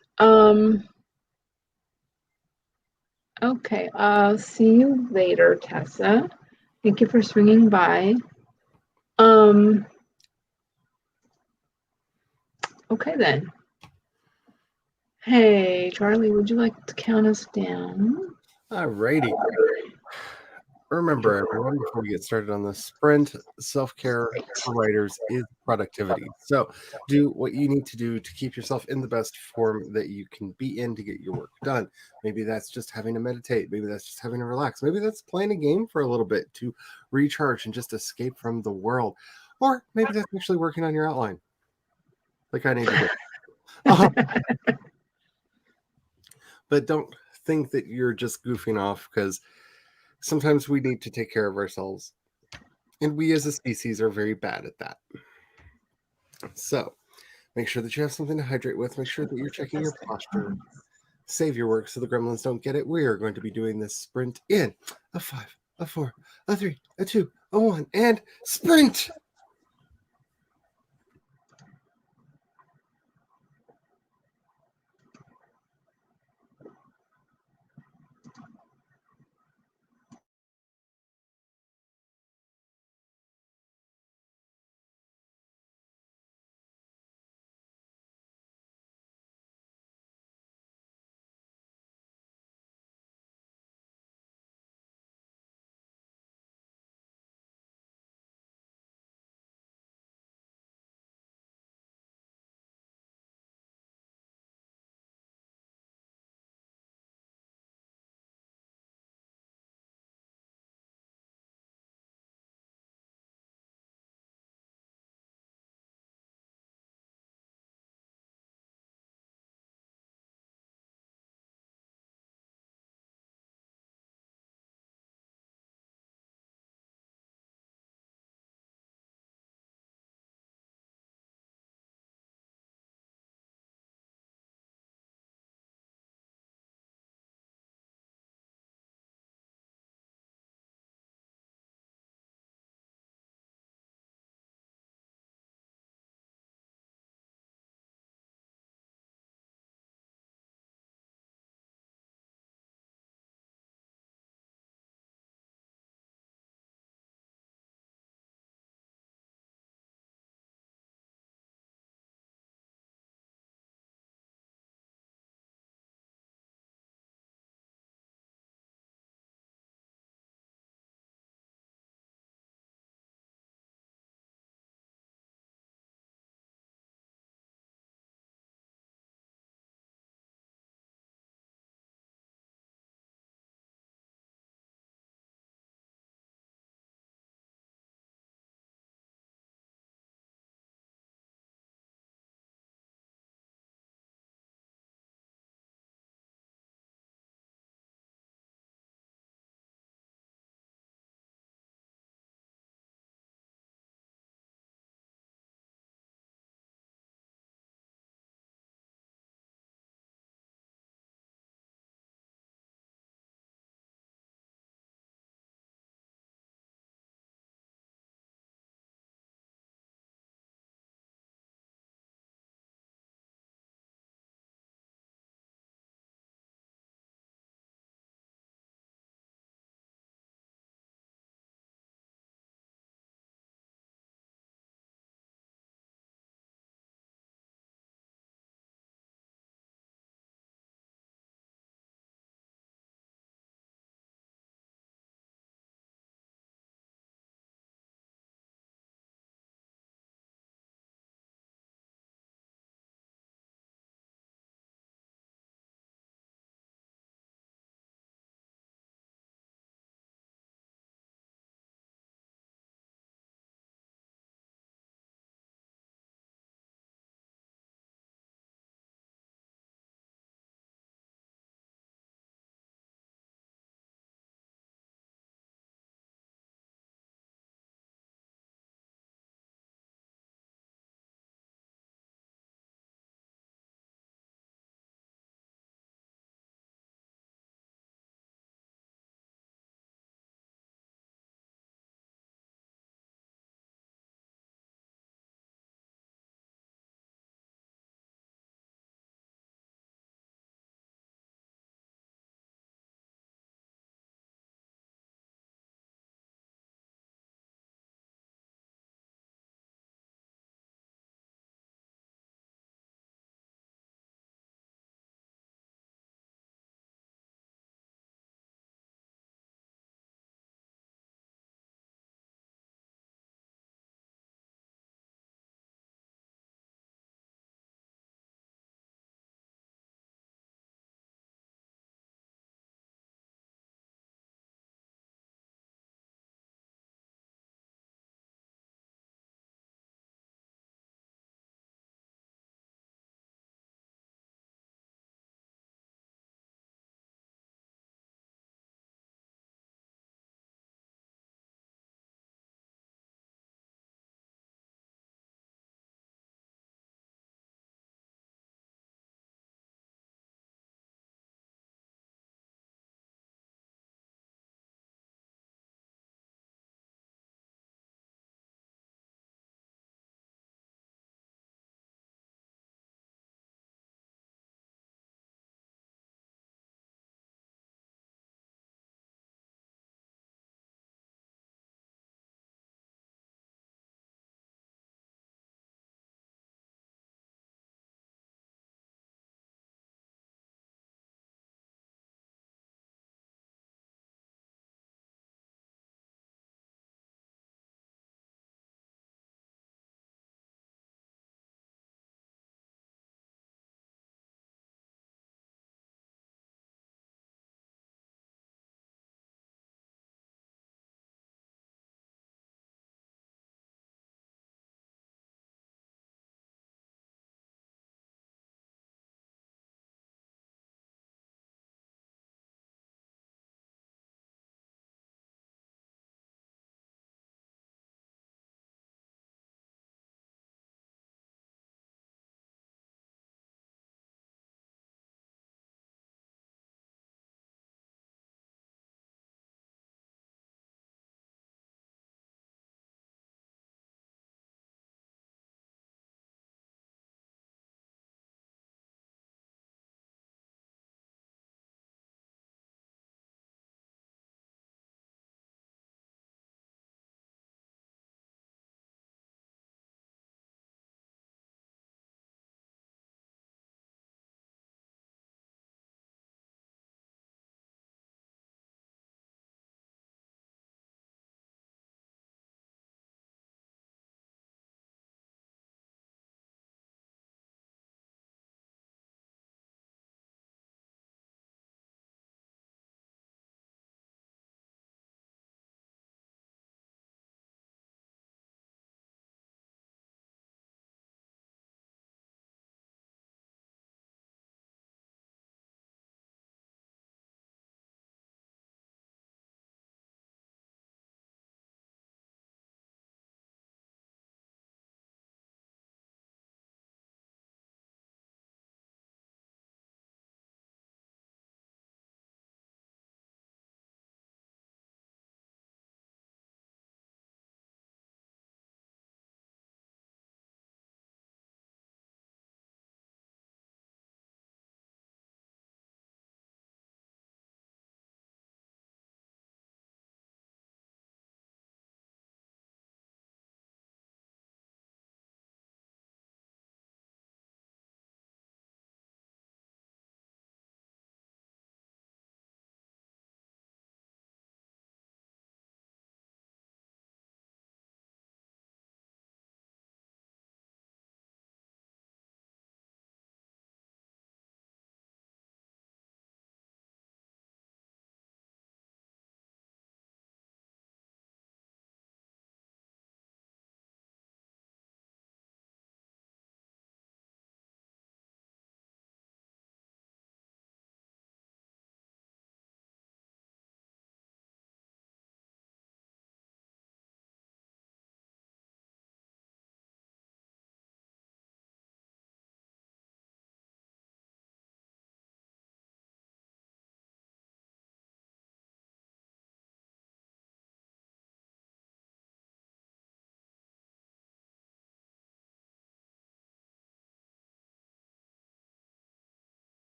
Okay. I'll see you later, Tessa. Thank you for swinging by. Okay then. Hey, Charlie, would you like to count us down? Alrighty. Remember, everyone, before we get started on the sprint, self-care for writers is productivity. So do what you need to do to keep yourself in the best form that you can be in to get your work done. Maybe that's just having to meditate. Maybe that's just having to relax. Maybe that's playing a game for a little bit to recharge and just escape from the world. Or maybe that's actually working on your outline, like I need to do. But don't think that you're just goofing off, because sometimes we need to take care of ourselves. And we as a species are very bad at that. So make sure that you have something to hydrate with. Make sure that you're checking your posture. Save your work so the gremlins don't get it. We are going to be doing this sprint in a 5, a 4, a 3, a 2, a 1, and sprint!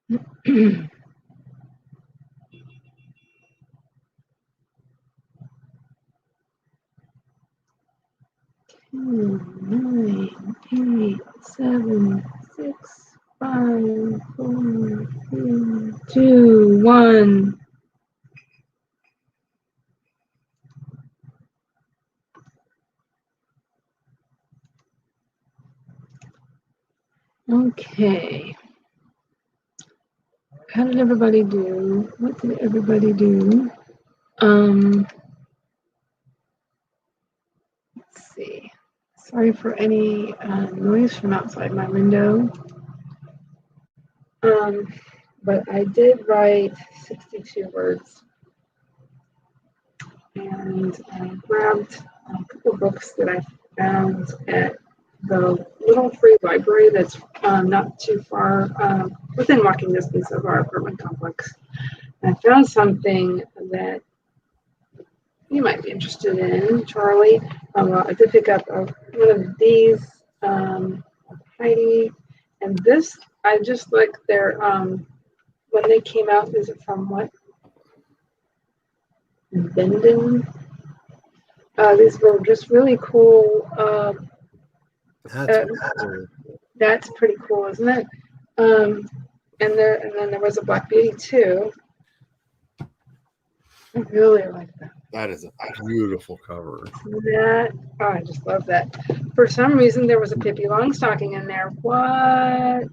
9, 8, 7, 6, 5, 4, 3, 2, 1. Okay. How did everybody do? What did everybody do? Let's see. Sorry for any noise from outside my window. But I did write 62 words, and I grabbed a couple books that I found at the little free library that's not too far within walking distance of our apartment complex. And I found something that you might be interested in, Charlie. I did pick up one of these, Heidi, and this, I just like their, when they came out, is it from what? Benden? These were just really cool. That's pretty cool, isn't it? And then there was a Black Beauty too. I really like that. That is a beautiful cover. I just love that. For some reason, there was a Pippi Longstocking in there. What?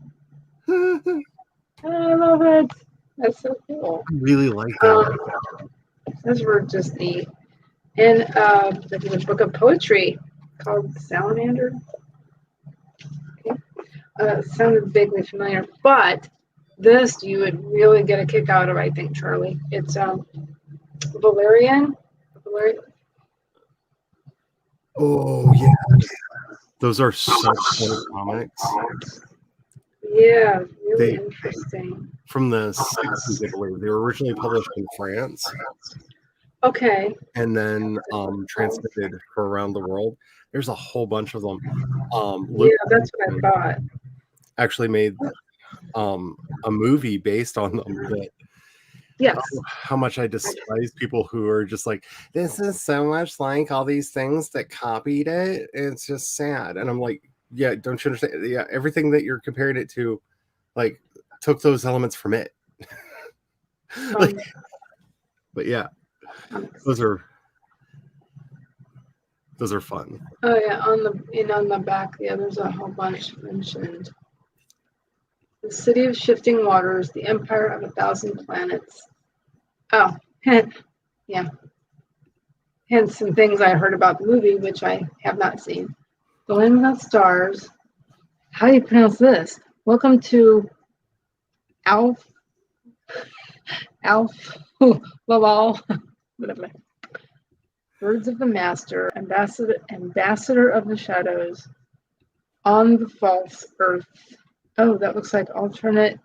I love it. That's so cool. I really like that. Those were just neat. And there's a book of poetry called Salamander. Okay. Sounded vaguely familiar, but this you would really get a kick out of, I think, Charlie. It's Valerian. Oh yeah, those are such funny comics. Yeah, really interesting. From the 60s, I believe. They were originally published in France. Okay. And then transmitted for around the world. There's a whole bunch of them. Yeah, that's what I thought. Actually made a movie based on them. That, yes. How much I despise people who are just like, this is so much like all these things that copied it. It's just sad. And I'm like, yeah, don't you understand? Yeah, everything that you're comparing it to, like, took those elements from it. Like, but yeah, those are fun. Oh yeah, on the back, yeah, there's a whole bunch mentioned. The City of Shifting Waters, the Empire of 1,000 Planets. Oh, yeah. Hence some things I heard about the movie, which I have not seen. The Land Without Stars. How do you pronounce this? Welcome to Alf Lalal. Whatever. Birds of the Master, Ambassador of the Shadows, On the False Earth. Oh, that looks like alternate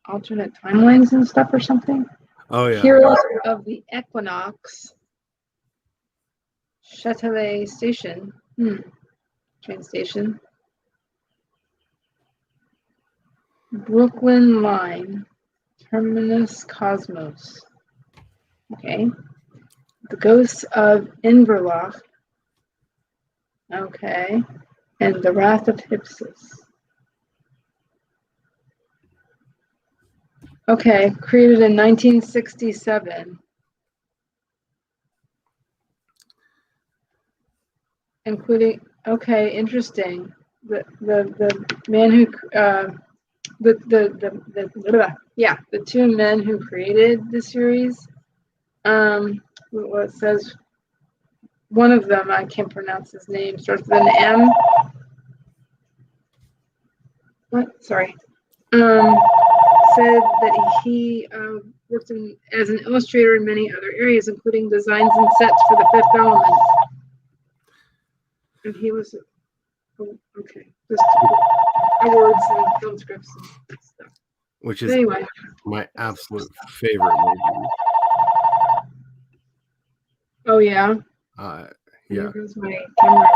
timelines and stuff or something. Oh yeah. Heroes of the Equinox. Châtelet Station. Train station. Brooklyn Line. Terminus Cosmos. Okay. The Ghosts of Inverloch. Okay. And The Wrath of Hypsis. Okay, created in 1967. Including, okay, interesting. The man who the two men who created the series. Well, it says one of them, I can't pronounce his name, starts with an M. What? Sorry. Said that he worked as an illustrator in many other areas, including designs and sets for The Fifth Element. And he was, okay, just awards and film scripts and stuff. Which is anyway my absolute favorite movie. Oh yeah. Yeah. There goes my camera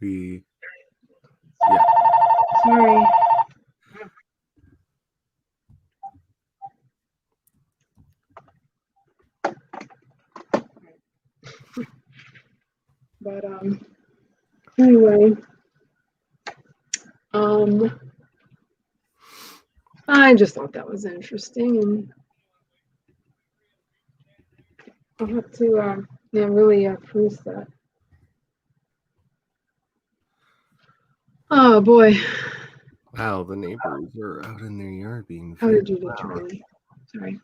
again. Yeah. Sorry. But anyway, I just thought that was interesting, and I'll have to really peruse that. Oh boy. Wow, the neighbors are out in their yard being How very did you do, loud. Charlie? Sorry.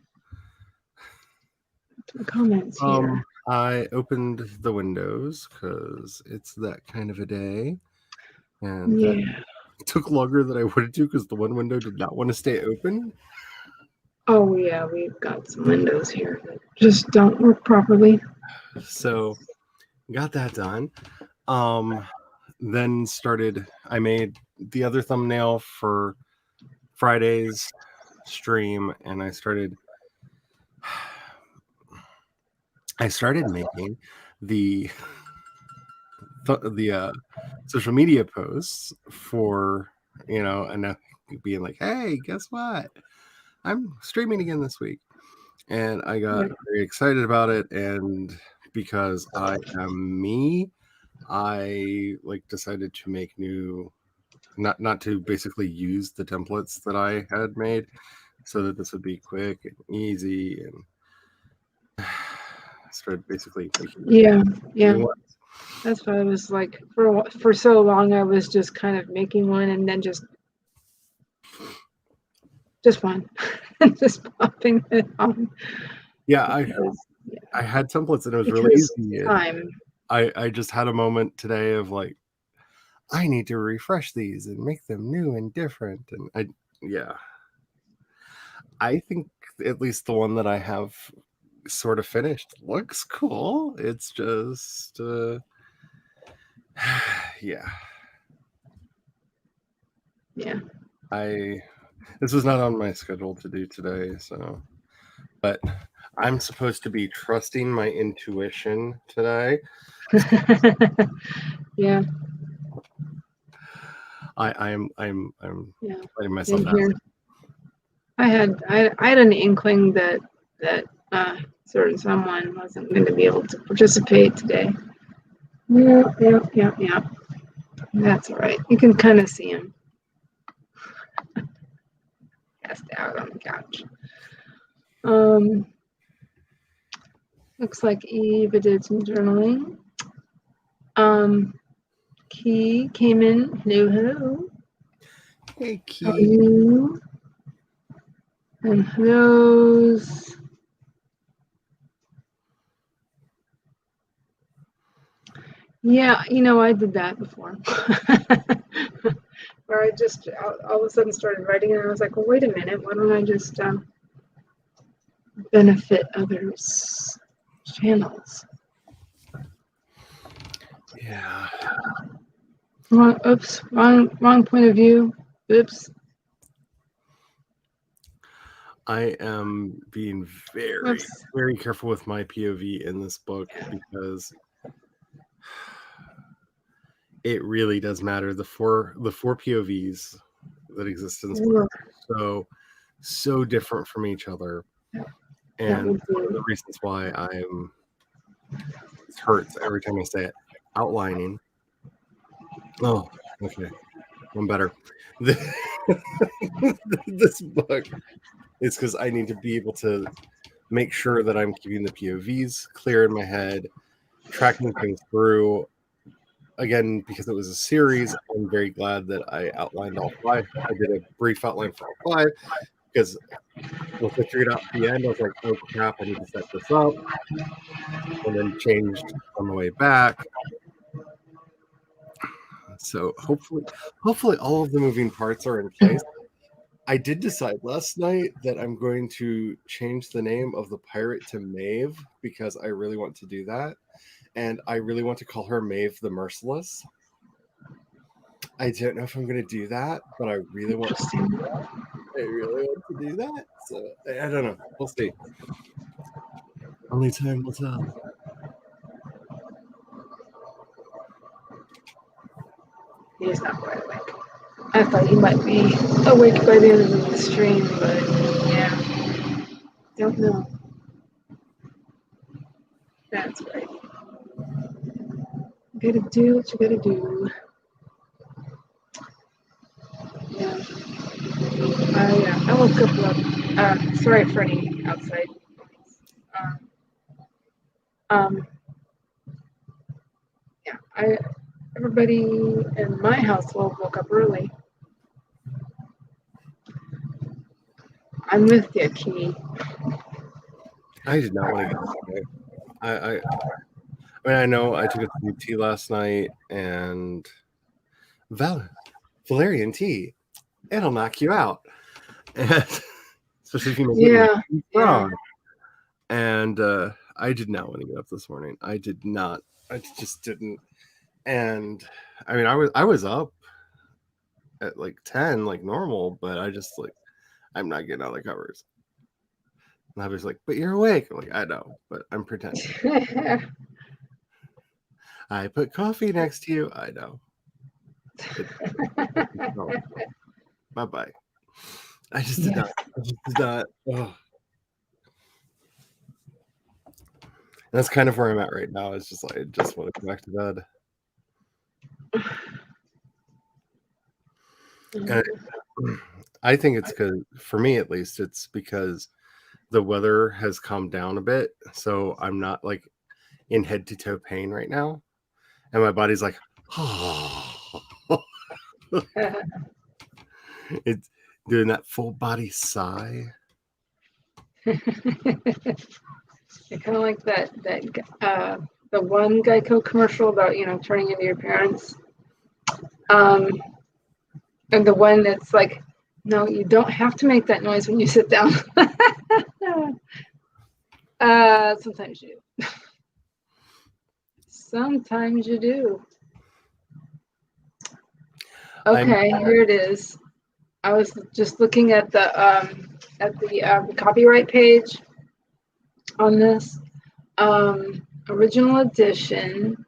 The comments here. I opened the windows because it's that kind of a day, and Yeah. it took longer than I wanted to because the one window did not want to stay open. Oh yeah, we've got some windows here that just don't work properly. So got that done. Then I made the other thumbnail for Friday's stream, and I started making the social media posts for, and being like, hey, guess what? I'm streaming again this week. And I got very excited about it. And because I am me, I decided to make new, not to basically use the templates that I had made, so that this would be quick and easy, and started basically making Yeah. That's why I was like, for so long I was just kind of making one and then just one, just popping it on. Yeah, I had templates and it was really easy. Time. I just had a moment today of like, I need to refresh these and make them new and different. And I think at least the one that I have sort of finished looks cool. It's just, yeah. This was not on my schedule to do today, but I'm supposed to be trusting my intuition today. Yeah. I'm letting myself Here. I had an inkling that certain someone wasn't going to be able to participate today. Yeah. That's all right. You can kind of see him passed out on the couch. Looks like Eva did some journaling. Key came in. Hello. Hey, Key. How are you? And hellos. Yeah, I did that before. Where I just all of a sudden started writing, and I was like, well, wait a minute, why don't I just benefit others' channels? Yeah. Wrong point of view. Oops. I am being very, very careful with my POV in this book because it really does matter. The four POVs that exist in this book are so different from each other, and one of the reasons why it hurts every time I say it. Outlining. Oh, okay, I'm better. This book is because I need to be able to make sure that I'm keeping the POVs clear in my head, tracking things through. Again, because it was a series, I'm very glad that I outlined all 5. I did a brief outline for all 5 because once I figured out at the end, I was like, oh crap, I need to set this up, and then changed on the way back. So hopefully all of the moving parts are in place. I did decide last night that I'm going to change the name of the pirate to Maeve because I really want to do that. And I really want to call her Maeve the Merciless. I don't know if I'm going to do that, but I really want to do that. So I don't know. We'll see. Only time will tell. He's not quite awake. I thought you might be awake by the end of the stream, but yeah, don't know. That's right. You gotta do what you gotta do. Yeah. I woke up. Sorry for any outside noise. Um, yeah, everybody in my household woke up early. I'm with you, Key. I did not want to get today. I mean, I know I took a sweet tea last night, and valerian tea, it'll knock you out, and especially if you make it strong. And I did not want to get up this morning. I did not. I just didn't. And I mean, I was up at like 10, like normal, but I just like I'm not getting out of the covers. And I was like, "But you're awake." I'm like, "I know, but I'm pretending." I put coffee next to you. I know. Bye bye. I just did not. I just did not. Oh. That's kind of where I'm at right now. It's just like I just want to go back to bed. And I think it's because, for me at least, it's because the weather has calmed down a bit, so I'm not like in head to toe pain right now, and my body's like, oh. It's doing that full body sigh. Kind of like that the one Geico commercial about turning into your parents, and the one that's like, no, you don't have to make that noise when you sit down. Sometimes you do. Sometimes you do. Okay, here it is. I was just looking at the copyright page on this. Original edition,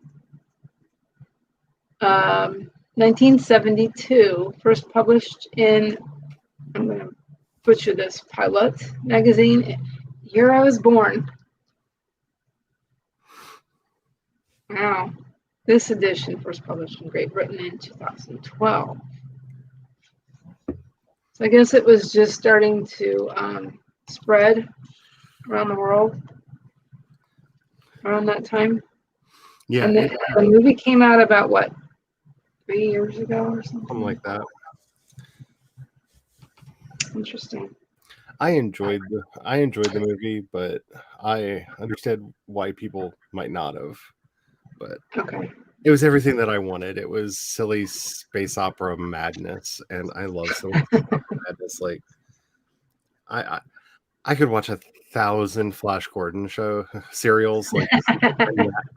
1972, first published in, I'm going to butcher this, Pilot magazine, year I was born. Wow. This edition first published in Great Britain in 2012. So I guess it was just starting to spread around the world around that time. Yeah. And the movie came out about, what, 3 years ago or something? Something like that. Interesting. I enjoyed the movie, but I understand why people might not have. But okay, it was everything that I wanted. It was silly space opera madness, and I love silly space opera madness. Like, I could watch 1,000 Flash Gordon serials. Like,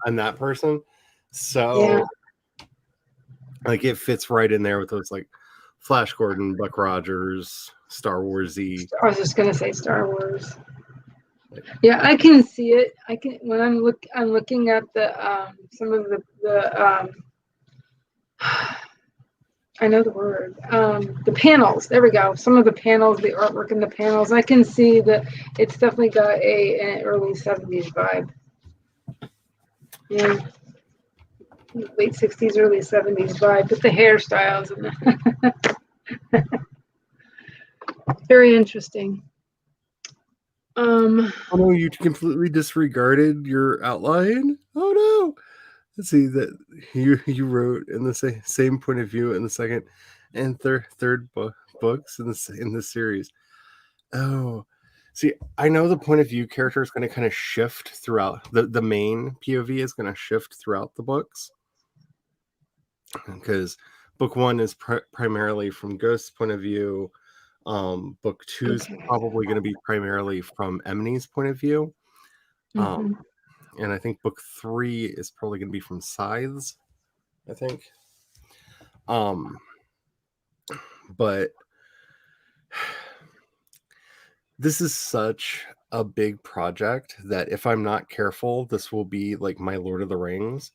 I'm that person. So, like, it fits right in there with those like Flash Gordon, Buck Rogers, Star Wars-y. I was just gonna say Star Wars. Yeah, I can see it. I can when I'm looking at the some of the I know the word. The panels. There we go. Some of the panels, the artwork in the panels. I can see that it's definitely got an early 70s vibe. Yeah. Late 60s, early 70s vibe, with the hairstyles and the very interesting. Oh no, you completely disregarded your outline. Oh no. Let's see that you wrote in the same point of view in the second and third books in the series. Oh, see, I know the point of view character is going to kind of shift throughout the main POV is going to shift throughout the books, because book 1 is primarily from Ghost's point of view. Book 2 is probably going to be primarily from Emney's point of view. And I think book 3 is probably going to be from Scythe's, I think. But this is such a big project that if I'm not careful, this will be like my Lord of the Rings,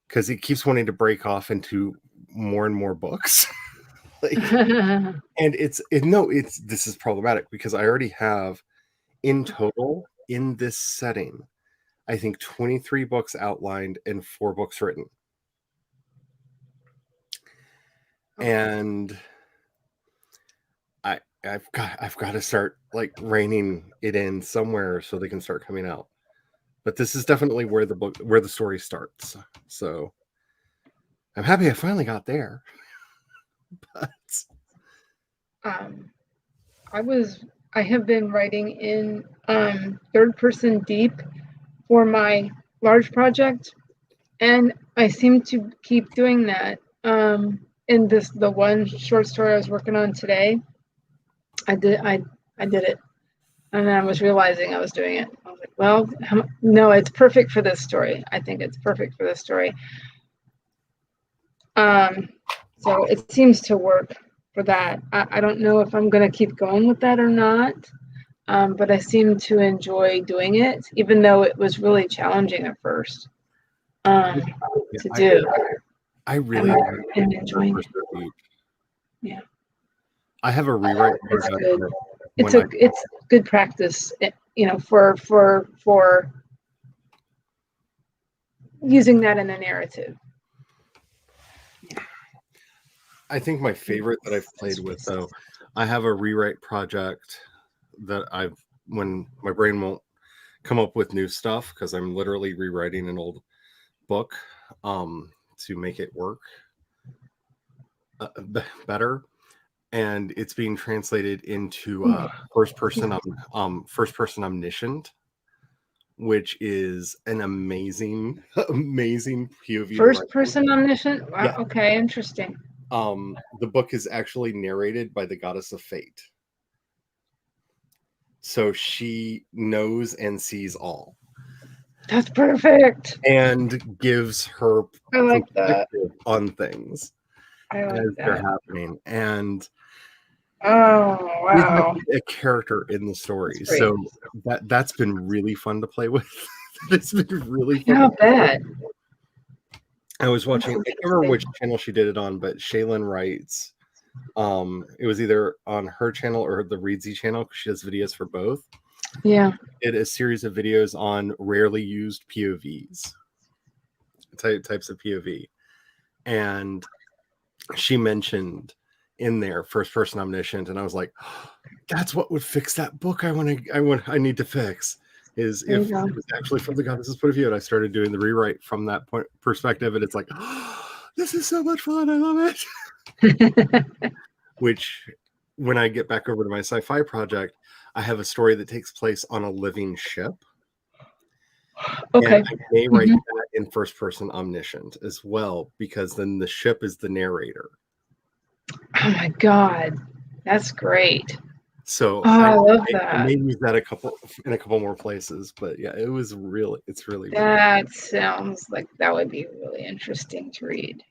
because it keeps wanting to break off into more and more books. Like, and this is problematic because I already have in total in this setting, I think 23 books outlined and 4 books written. Okay. And I've got to start like reining it in somewhere so they can start coming out. But this is definitely where the story starts. So I'm happy I finally got there. But Um, I have been writing in third person deep for my large project, and I seem to keep doing that. In the one short story I was working on today, I did it, and then I was realizing I was doing it. I was like, well, no, it's perfect for this story. I think it's perfect for this story. So it seems to work for that. I don't know if I'm going to keep going with that or not, but I seem to enjoy doing it, even though it was really challenging at first to do. I really am enjoying it. deep. Yeah, I have a rewrite. it's good. It's good practice, for using that in a narrative. I think my favorite that I've played with, though, I have a rewrite project that when my brain won't come up with new stuff because I'm literally rewriting an old book to make it work better, and it's being translated into first person omniscient, which is an amazing POV. First person omniscient? Wow, yeah. Okay, interesting. The book is actually narrated by the goddess of fate. So she knows and sees all. That's perfect. And gives her I like that. on things as they're happening. And oh wow, a character in the story. So that's been really fun to play with. It's been really fun. Not bad. I was watching, I can't remember which channel she did it on, but Shaylin writes. It was either on her channel or the Reedsy channel because she does videos for both. Yeah. Did a series of videos on rarely used POVs, types of POV, and she mentioned in there first person omniscient, and I was like, oh, that's what would fix that book. I need to fix is if it was actually from the goddess's point of view. And I started doing the rewrite from that perspective, and it's like, oh, this is so much fun. I love it. Which, when I get back over to my sci-fi project, I have a story that takes place on a living ship. Okay. And I may write that in first person omniscient as well, because then the ship is the narrator. Oh my God. That's great. So I love that. I may use that in a couple more places, but yeah, it's really that sounds like that would be really interesting to read.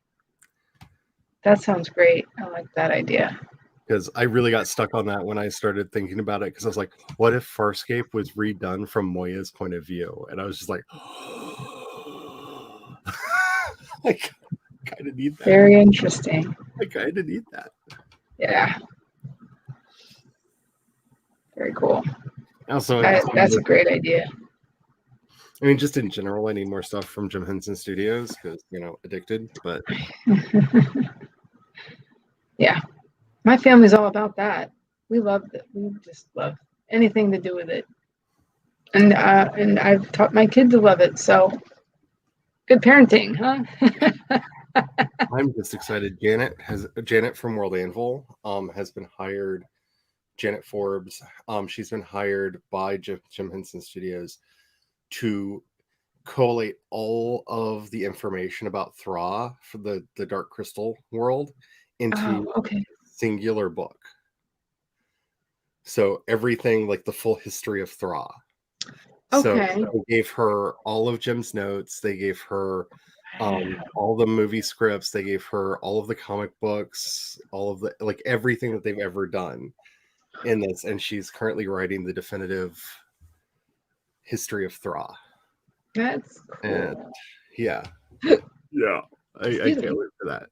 That sounds great. I like that idea. Because I really got stuck on that when I started thinking about it, because I was like, what if Farscape was redone from Moya's point of view? And I was just like, I kind of need that. Very interesting. I kind of need that. Yeah. Very cool. Also, that's a great idea. I mean, just in general, I need more stuff from Jim Henson Studios because, addicted, but yeah. My family's all about that. We love it. We just love anything to do with it. And I've taught my kid to love it. So good parenting, huh? I'm just excited. Janet from World Anvil has been hired. Janet Forbes, she's been hired by Jim Henson Studios to collate all of the information about Thra for the Dark Crystal world into a singular book. So everything, like the full history of Thra. So they gave her all of Jim's notes. They gave her all the movie scripts. They gave her all of the comic books, all of the everything that they've ever done in this, and she's currently writing the definitive history of Thra. That's cool. And yeah, I can't wait for that.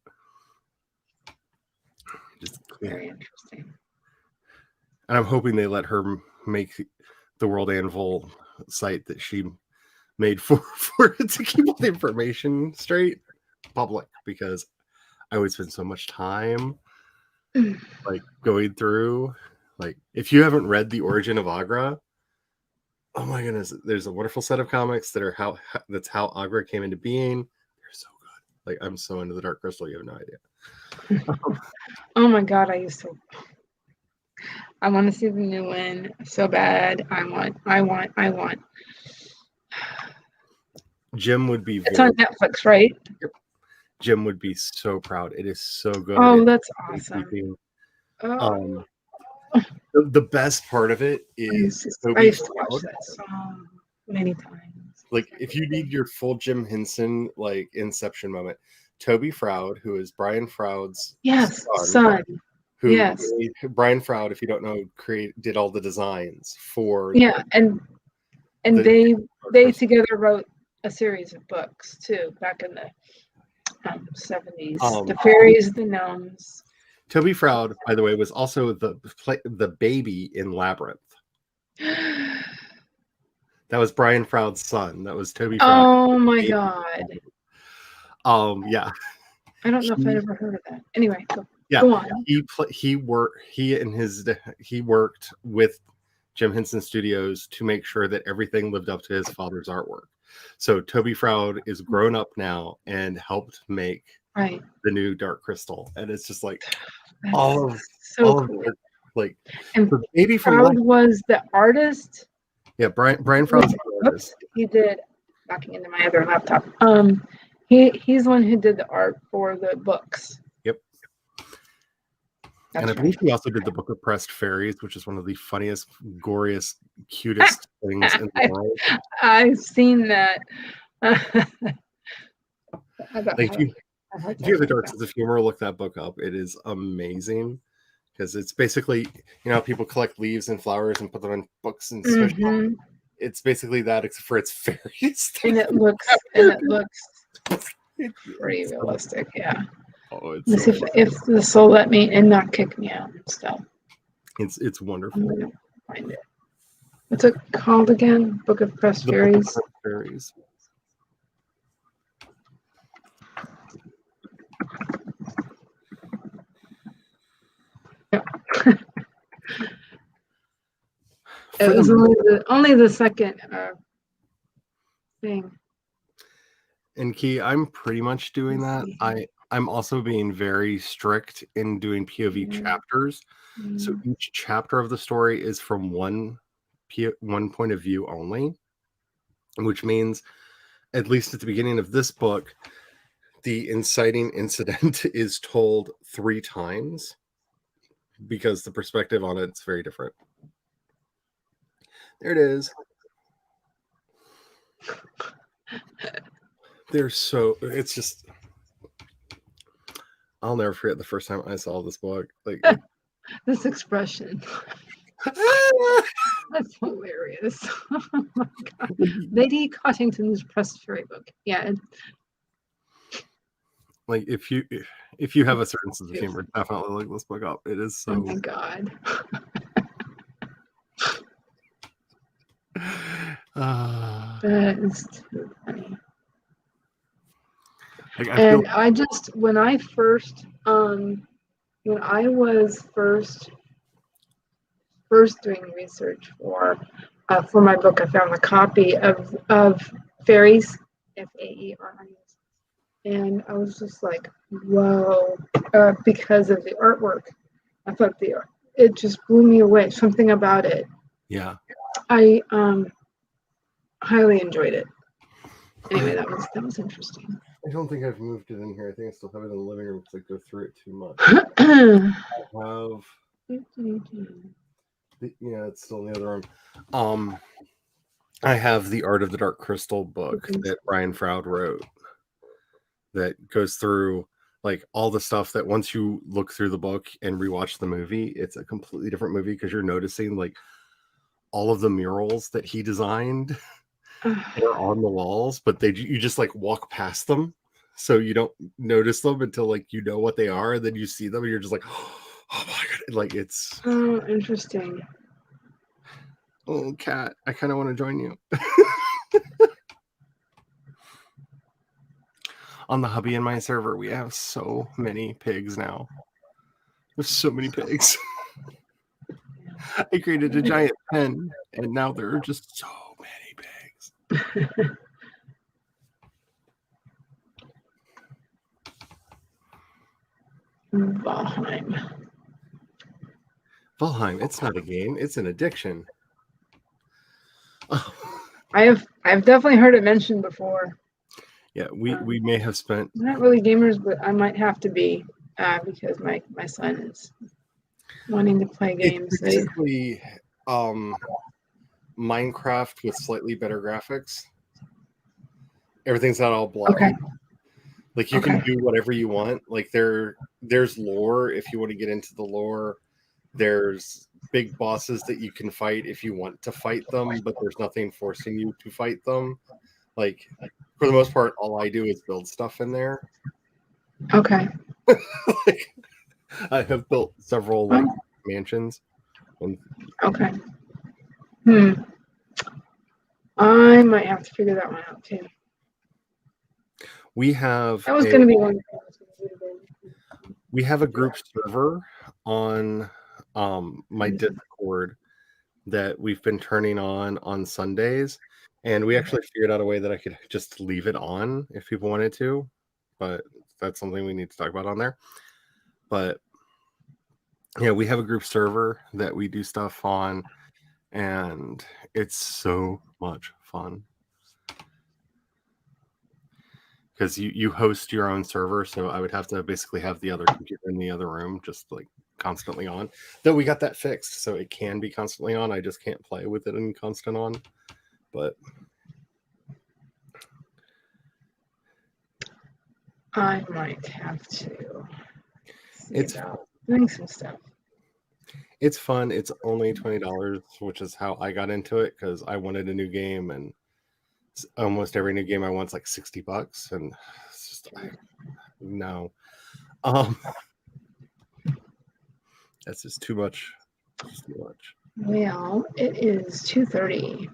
just Very interesting. And I'm hoping they let her make the World Anvil site that she made for it to keep all the information straight public, because I would spend so much time like going through, like, if you haven't read The Origin of Agra, oh my goodness, there's a wonderful set of comics that are that's how Agra came into being. They're so good. Like, I'm so into the Dark Crystal, you have no idea. Oh my god, I want to see the new one so bad. I want. Jim would be It's on Netflix, right? Yep. Jim would be so proud. It is so good. Oh, It's that's awesome. The best part of it is I used to watch that so many times. Like, if you need your full Jim Henson like inception moment, Toby Froud, who is Brian Froud's son. Brian Froud, if you don't know, did all the designs for and they together wrote a series of books too back in the 70s. The Fairies, the Gnomes. Toby Froud, by the way, was also the baby in Labyrinth. That was Brian Froud's son. That was Toby Froud. Oh my god. Yeah. I don't know if I'd ever heard of that. Anyway, yeah, go on. He worked with Jim Henson Studios to make sure that everything lived up to his father's artwork. So Toby Froud is grown up now and helped make the new Dark Crystal, and it's just like cool. Like, and Baby Froud was the artist. Yeah, Brian Froud's the artist. He did, backing into my other laptop. He's the one who did the art for the books. Yep. And I believe he also did the Book of Pressed Fairies, which is one of the funniest, goriest, cutest things in the world. I've seen that. If you have a dark sense of humor, look that book up. It is amazing, because it's basically, people collect leaves and flowers and put them in books and smush them. It's basically that, except for it's fairies. And it looks pretty realistic, yeah. Oh, if the soul let me and not kick me out still. It's wonderful. I'm gonna find it. What's it called again? Book of Pressed Fairies. Book of Fairies. Yeah. It was only the second thing. And Key, I'm pretty much doing that. I'm also being very strict in doing POV chapters. So each chapter of the story is from one point of view only, which means, at least at the beginning of this book, the inciting incident is told 3 times, because the perspective on it's very different. There it is. It's just, I'll never forget the first time I saw this book. Like, this expression. That's hilarious. Oh my god. Lady Cottington's Pressed Fairy book. Yeah. Like, if you have a certain sense of humor, definitely look this book up. It is so. Oh my god. That is too funny. When I was first doing research for my book, I found a copy of Fairies, Fairies, and I was just like, whoa, because of the artwork. I thought it just blew me away. Something about it. Yeah. I highly enjoyed it. Anyway, that was interesting. I don't think I've moved it in here. I think I still have it in the living room because I go through it too much. I have it's still in the other room. I have the Art of the Dark Crystal book that Brian Froud wrote, that goes through like all the stuff that once you look through the book and rewatch the movie, it's a completely different movie, because you're noticing like all of the murals that he designed are on the walls, but you just like walk past them, so you don't notice them until like what they are, and then you see them and you're just like, Oh my god! Like it's interesting. oh cat. I kind of want to join you. On the hubby in my server, we have so many pigs now. There's so many pigs. I created a giant pen, and now there are just so many pigs. Valheim, it's not a game, it's an addiction. I've definitely heard it mentioned before. Yeah, we may have spent. I'm not really gamers, but I might have to be because my son is wanting to play games. It's basically Minecraft with slightly better graphics. Everything's not all blocky. Okay. Like you can do whatever you want. Like there's lore if you want to get into the lore. There's big bosses that you can fight if you want to fight them, but there's nothing forcing you to fight them. Like for the most part, all I do is build stuff in there. Okay. Like, I have built several like mansions. Okay. I might have to figure that one out too. We have that was going to be one. We have a group server on my Discord that we've been turning on Sundays, and we actually figured out a way that I could just leave it on if people wanted to, but that's something we need to talk about on there. But yeah, we have a group server that we do stuff on, and it's so much fun because you host your own server, so I would have to basically have the other computer in the other room just like constantly on. Though we got that fixed, so it can be constantly on. I just can't play with it in constant on. But I might have to see it's about doing some stuff. It's fun. It's only $20, which is how I got into it because I wanted a new game, and almost every new game I want's like $60, and it's just no. That's just too much. Just too much. Well, it is 2:30.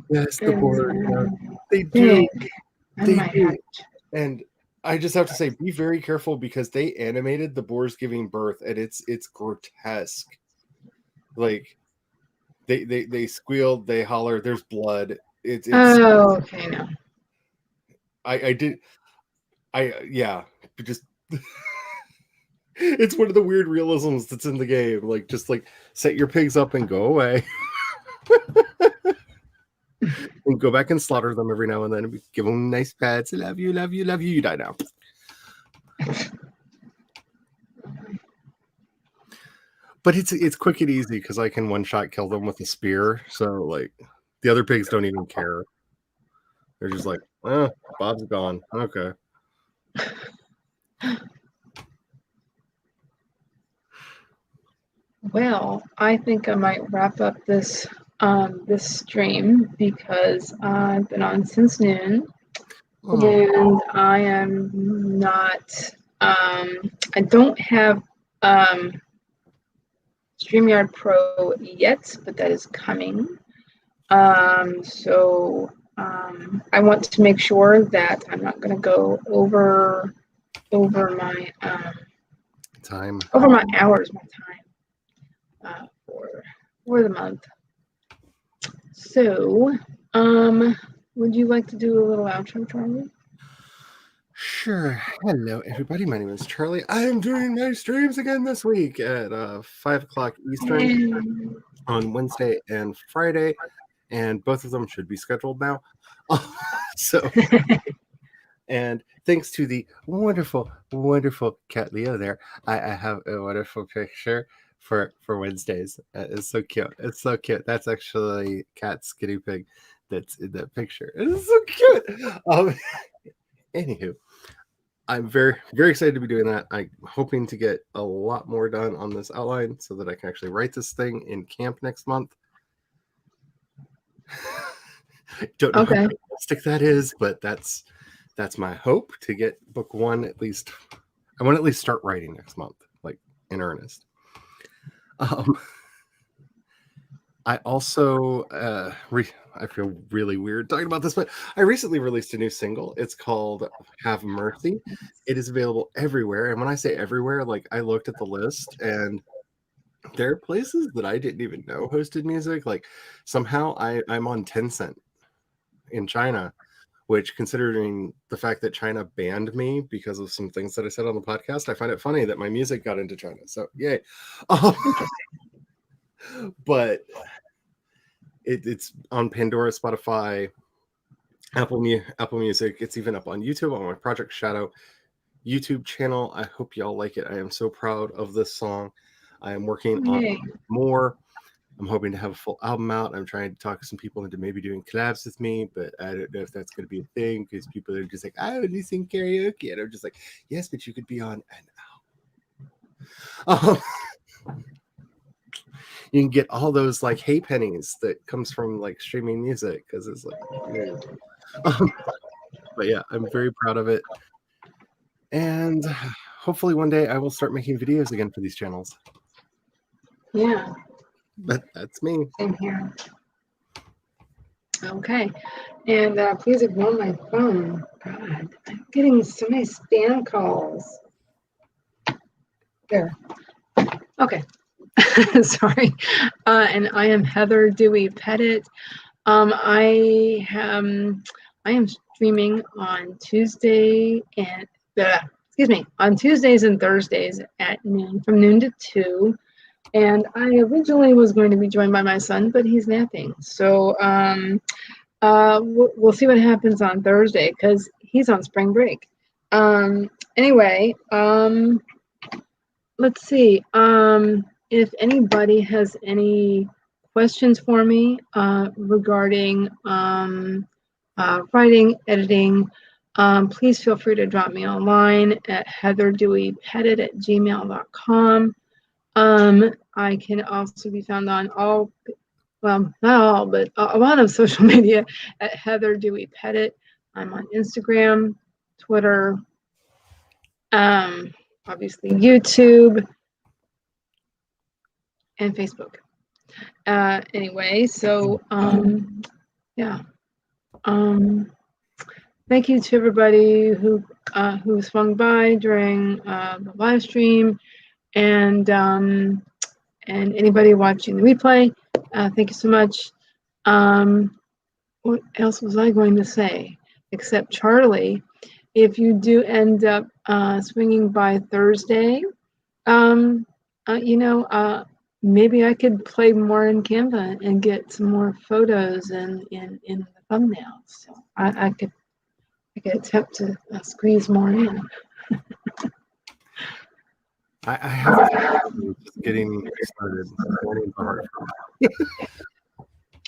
Yes, the board. They do. They do. And I just have to say, be very careful because they animated the boars giving birth, and it's grotesque. Like they squeal, they holler. There's blood. It's okay. No. Yeah. Just it's one of the weird realisms that's in the game. Like just like set your pigs up and go away. And go back and slaughter them every now and then and give them nice pets. Love you, love you, love you. You die now. But it's quick and easy because I can one shot kill them with a spear. So like the other pigs don't even care. They're just like, oh, Bob's gone. Okay. Well, I think I might wrap up this this stream because I've been on since noon, and I am not. I don't have StreamYard Pro yet, but that is coming. So I want to make sure that I'm not going to go over my time, over my hours, my time for the month. So, would you like to do a little outro, Charlie? Sure. Hello, everybody. My name is Charlie. I am doing my streams again this week at 5 o'clock Eastern on Wednesday and Friday, and both of them should be scheduled now. So, and thanks to the wonderful, wonderful Cat Leo there, I have a wonderful picture for Wednesdays. It's so cute. It's so cute. That's actually Cat's guinea pig that's in that picture. It's so cute. Anywho, I'm very, very excited to be doing that. I'm hoping to get a lot more done on this outline so that I can actually write this thing in camp next month. Don't know how realistic that is, but that's my hope to get book one at least. I want to at least start writing next month, like in earnest. Um, I also I feel really weird talking about this, but I recently released a new single. It's called "Have Mercy." It is available everywhere, and when I say everywhere, like I looked at the list, and there are places that I didn't even know hosted music. Like somehow I'm on Tencent in China, which, considering the fact that China banned me because of some things that I said on the podcast, I find it funny that my music got into China. So yay. But it's on Pandora, Spotify, Apple Music. It's even up on YouTube on my Project Shadow YouTube channel. I hope y'all like it. I am so proud of this song. I am working on Yay. more. I'm hoping to have a full album out. I'm trying to talk some people into maybe doing collabs with me, but I don't know if that's going to be a thing because people are just like, I only sing karaoke. And I'm just like, yes, but you could be on an album. You can get all those like hay pennies that comes from like streaming music because it's like weird. But yeah, I'm very proud of it. And hopefully one day I will start making videos again for these channels. Yeah. But that's me. Same here. Okay. And please ignore my phone. God, I'm getting so many spam calls. There. Okay. Sorry. And I am Heather Dewey Pettit. I am streaming on Tuesday and on Tuesdays and Thursdays at noon, from noon to 2. And I originally was going to be joined by my son, but he's napping. So we'll see what happens on Thursday because he's on spring break. Anyway, let's see. If anybody has any questions for me regarding writing, editing, please feel free to drop me online at heatherdeweypettit@gmail.com. I can also be found on not all, but a lot of social media at Heather Dewey Pettit. I'm on Instagram, Twitter, obviously YouTube, and Facebook. Anyway, so yeah. Thank you to everybody who swung by during the live stream, and anybody watching the replay. Thank you so much. What else was I going to say? Except Charlie, if you do end up swinging by Thursday, maybe I could play more in Canva and get some more photos in the thumbnails. So I could attempt to squeeze more in. I have just getting started.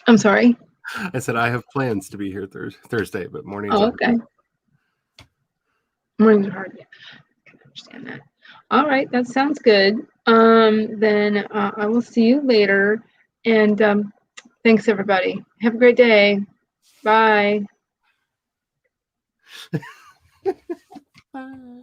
I'm sorry. I said I have plans to be here Thursday, but mornings. Oh, okay. Mornings are hard. Yeah, I can understand that. All right, that sounds good. Then I will see you later. And thanks, everybody. Have a great day. Bye. Bye.